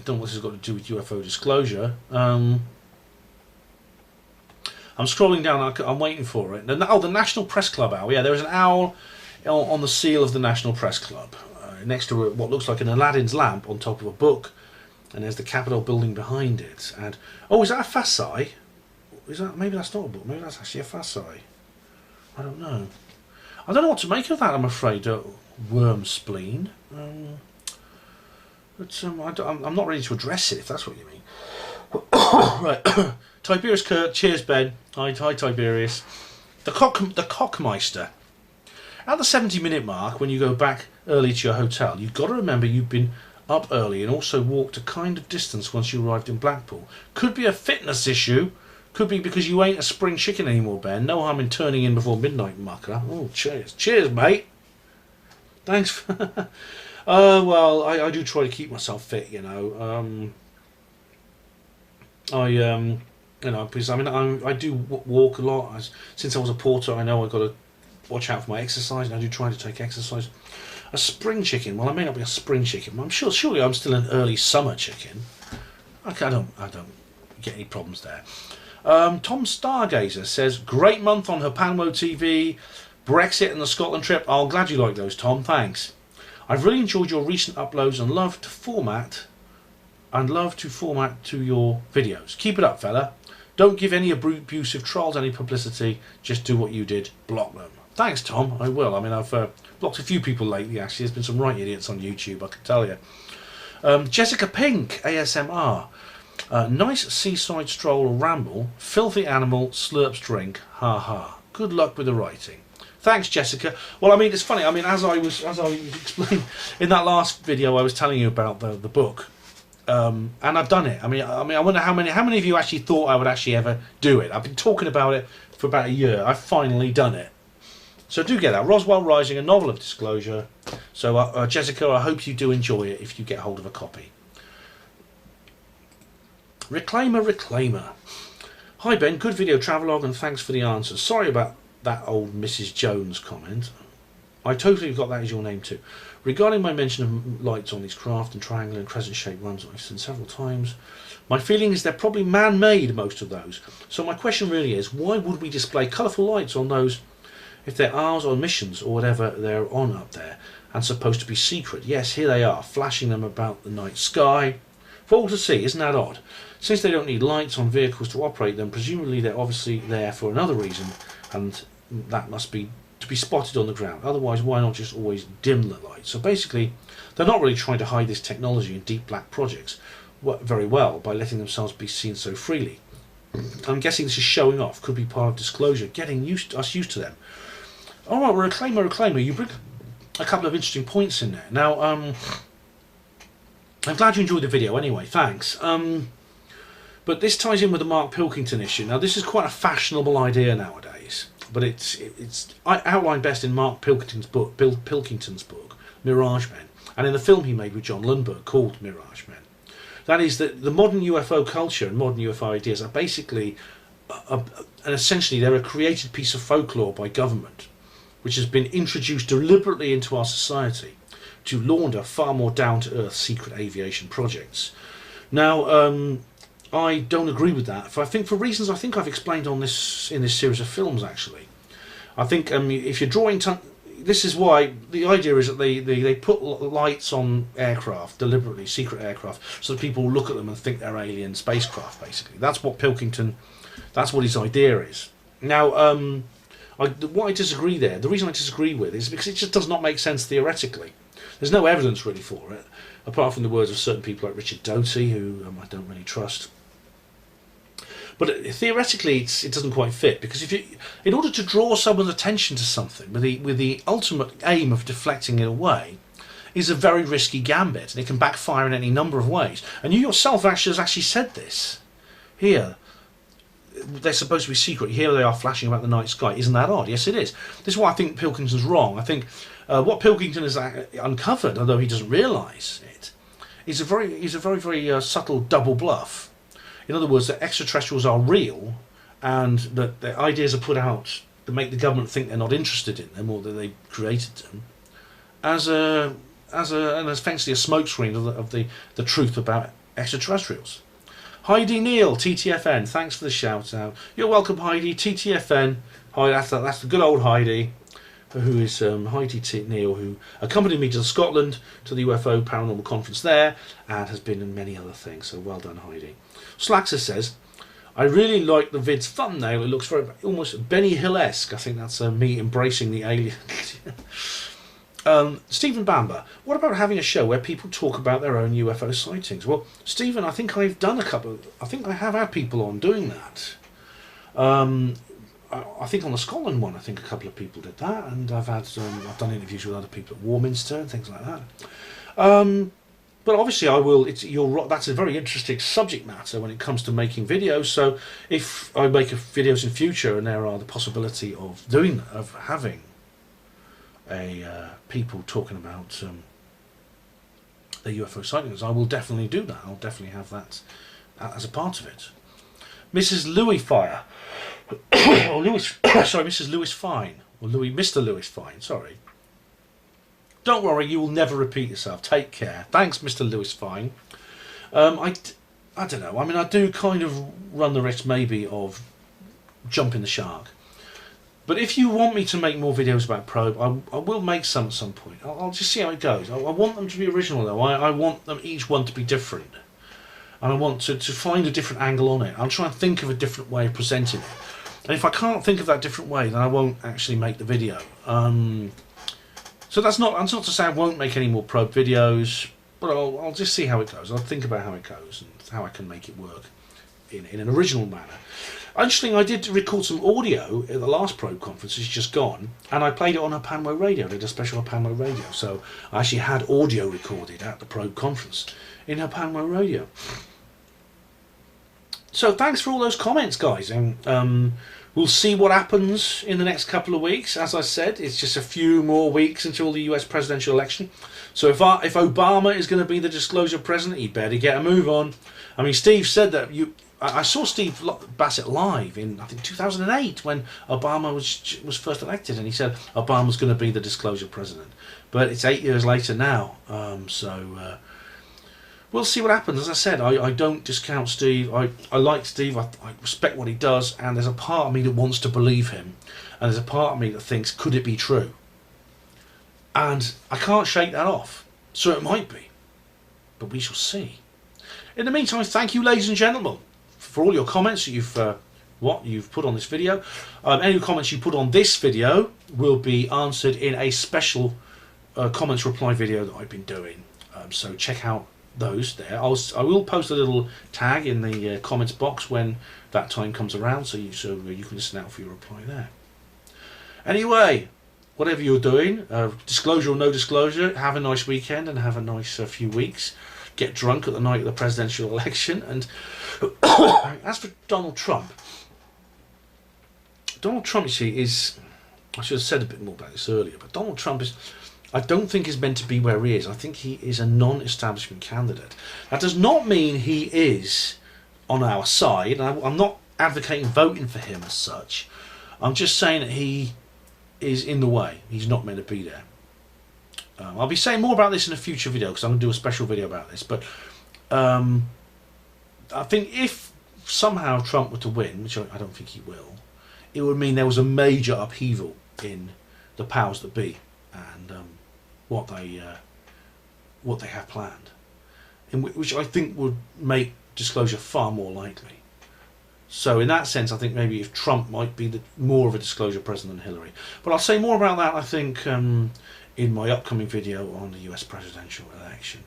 don't know what this has got to do with UFO disclosure. I'm scrolling down. I'm waiting for it. The National Press Club owl. Yeah, there is an owl on the seal of the National Press Club, next to what looks like an Aladdin's lamp on top of a book, and there's the Capitol building behind it. And is that a fasci? Maybe that's not a book. Maybe that's actually a fasci. I don't know. I don't know what to make of that. I'm afraid. Worm spleen. But I'm not ready to address it, if that's what you mean. Right. Tiberius Kirk, cheers Ben. Hi Tiberius. The Cockmeister. At the 70-minute mark, when you go back early to your hotel, you've got to remember you've been up early and also walked a kind of distance once you arrived in Blackpool. Could be a fitness issue. Could be because you ain't a spring chicken anymore, Ben. No harm in turning in before midnight, mucker. Oh, cheers. Cheers, mate. Thanks for... well, I do try to keep myself fit, because I do walk a lot. Since I was a porter, I know I've got to watch out for my exercise, and I do try to take exercise. A spring chicken. Well, I may not be a spring chicken, but surely I'm still an early summer chicken. Okay, I don't get any problems there. Tom Stargazer says, great month on Hapanwo TV, Brexit and the Scotland trip. Oh, I'm glad you like those, Tom. Thanks. I've really enjoyed your recent uploads and love to format to your videos. Keep it up, fella. Don't give any abusive trolls any publicity. Just do what you did. Block them. Thanks, Tom. I will. I mean, I've blocked a few people lately, actually. There's been some right idiots on YouTube, I can tell you. Jessica Pink, ASMR. Nice seaside stroll or ramble. Filthy animal, slurps drink. Ha ha. Good luck with the writing. Thanks, Jessica. Well, I mean, it's funny. I mean, as I was explaining in that last video, I was telling you about the book. And I've done it. I mean, I wonder how many of you actually thought I would actually ever do it. I've been talking about it for about a year. I've finally done it. So do get that. Roswell Rising, a novel of disclosure. So Jessica, I hope you do enjoy it if you get hold of a copy. Reclaimer. Hi Ben, good video travelogue and thanks for the answers. Sorry about that old Mrs. Jones comment. I totally got that as your name too. Regarding my mention of lights on these craft and triangle and crescent shaped ones I've seen several times, my feeling is they're probably man-made, most of those. So my question really is, why would we display colourful lights on those if they're ours on missions or whatever they're on up there and supposed to be secret? Yes, here they are, flashing them about the night sky for all to see. Isn't that odd? Since they don't need lights on vehicles to operate them, presumably they're obviously there for another reason, and that must be to be spotted on the ground. Otherwise, why not just always dim the light? So basically, they're not really trying to hide this technology in deep black projects very well by letting themselves be seen so freely. I'm guessing this is showing off, could be part of disclosure, getting us used to them. Alright, reclaimer, you bring a couple of interesting points in there. Now, I'm glad you enjoyed the video anyway, thanks. But this ties in with the Mark Pilkington issue. Now, this is quite a fashionable idea nowadays, but it's outlined best in Mark Pilkington's book, Mirage Men, and in the film he made with John Lundberg called Mirage Men. That is that the modern UFO culture and modern UFO ideas are basically, and essentially they're a created piece of folklore by government, which has been introduced deliberately into our society to launder far more down-to-earth secret aviation projects. Now, I don't agree with that. I think for reasons I think I've explained in this series of films. Actually, I think if you're drawing, this is why the idea is that they put lights on aircraft deliberately, secret aircraft, so that people look at them and think they're alien spacecraft. Basically, that's what Pilkington, that's what his idea is. Now, what I disagree there, the reason I disagree with is because it just does not make sense theoretically. There's no evidence really for it, apart from the words of certain people like Richard Doty, who I don't really trust. But theoretically, it doesn't quite fit, because in order to draw someone's attention to something with the ultimate aim of deflecting it away, is a very risky gambit, and it can backfire in any number of ways. And you yourself has actually said this. Here, they're supposed to be secret. Here they are flashing about the night sky. Isn't that odd? Yes, it is. This is why I think Pilkington's wrong. I think what Pilkington has uncovered, although he doesn't realise it, is a very subtle double bluff. In other words, that extraterrestrials are real, and that their ideas are put out to make the government think they're not interested in them, or that they created them, as essentially a smokescreen of the truth about extraterrestrials. Heidi Neal, TTFN, thanks for the shout out. You're welcome, Heidi. TTFN. Hi, that's the good old Heidi, who is Heidi Neal, who accompanied me to Scotland to the UFO Paranormal Conference there, and has been in many other things. So well done, Heidi. Slaxer says, I really like the vid's thumbnail. It looks very almost Benny Hill-esque. I think that's me embracing the alien. Stephen Bamber, what about having a show where people talk about their own UFO sightings? Well, Stephen, I think I've done I think I have had people on doing that. I think on the Scotland one, I think a couple of people did that, and I've done interviews with other people at Warminster and things like that. But obviously, I will. That's a very interesting subject matter when it comes to making videos. So, if I make videos in future, and there are the possibility of having people talking about the UFO sightings, I will definitely do that. I'll definitely have that as a part of it. Mrs. Louis Fire, or Lewis, sorry, Mrs. Lewis Fine, or Mr. Lewis Fine, sorry. Don't worry, you will never repeat yourself. Take care. Thanks, Mr. Lewis Fine. I don't know. I mean, I do kind of run the risk maybe of jumping the shark. But if you want me to make more videos about Probe, I will make some at some point. I'll just see how it goes. I want them to be original, though. I want them each one to be different. And I want to find a different angle on it. I'll try and think of a different way of presenting it. And if I can't think of that different way, then I won't actually make the video. So that's not to say I won't make any more Probe videos, but I'll just see how it goes. I'll think about how it goes and how I can make it work in an original manner. Interesting, I did record some audio at the last Probe conference, it's just gone, and I played it on Hapanmo Radio. I did a special Hapanmo Radio, so I actually had audio recorded at the Probe conference in Hapanmo Radio. So thanks for all those comments, guys, and we'll see what happens in the next couple of weeks. As I said, it's just a few more weeks until the US presidential election. So if Obama is going to be the disclosure president, he better get a move on. I mean, Steve said that I saw Steve Bassett live in, I think, 2008 when Obama was first elected, and he said Obama's going to be the disclosure president. But it's 8 years later now, so we'll see what happens. As I said, I don't discount Steve. I like Steve. I respect what he does, and there's a part of me that wants to believe him, and there's a part of me that thinks, could it be true? And I can't shake that off. So it might be, but we shall see. In the meantime, thank you, ladies and gentlemen, for all your comments that you've what you've put on this video. Any comments you put on this video will be answered in a special comments reply video that I've been doing. So check out those there. I will post a little tag in the comments box when that time comes around, so you can listen out for your reply there. Anyway, whatever you're doing, disclosure or no disclosure, have a nice weekend and have a nice few weeks. Get drunk at the night of the presidential election. And as for Donald Trump, you see, is, I should have said a bit more about this earlier, but Donald Trump is, I don't think is meant to be where he is. I think he is a non-establishment candidate. That does not mean he is on our side. I'm not advocating voting for him as such. I'm just saying that he is in the way. He's not meant to be there. I'll be saying more about this in a future video because I'm going to do a special video about this. But I think if somehow Trump were to win, which I don't think he will, it would mean there was a major upheaval in the powers that be and what they have planned, which I think would make disclosure far more likely. So in that sense, I think maybe if Trump might be more of a disclosure president than Hillary. But I'll say more about that, I think, in my upcoming video on the US presidential election.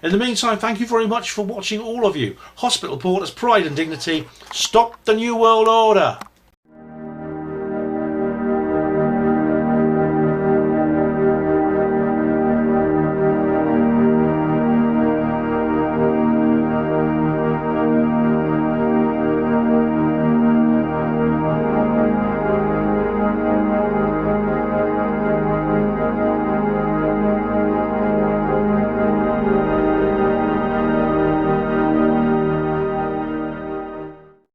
In the meantime, thank you very much for watching, all of you. Hospital Porters, Pride and Dignity. Stop the New World Order.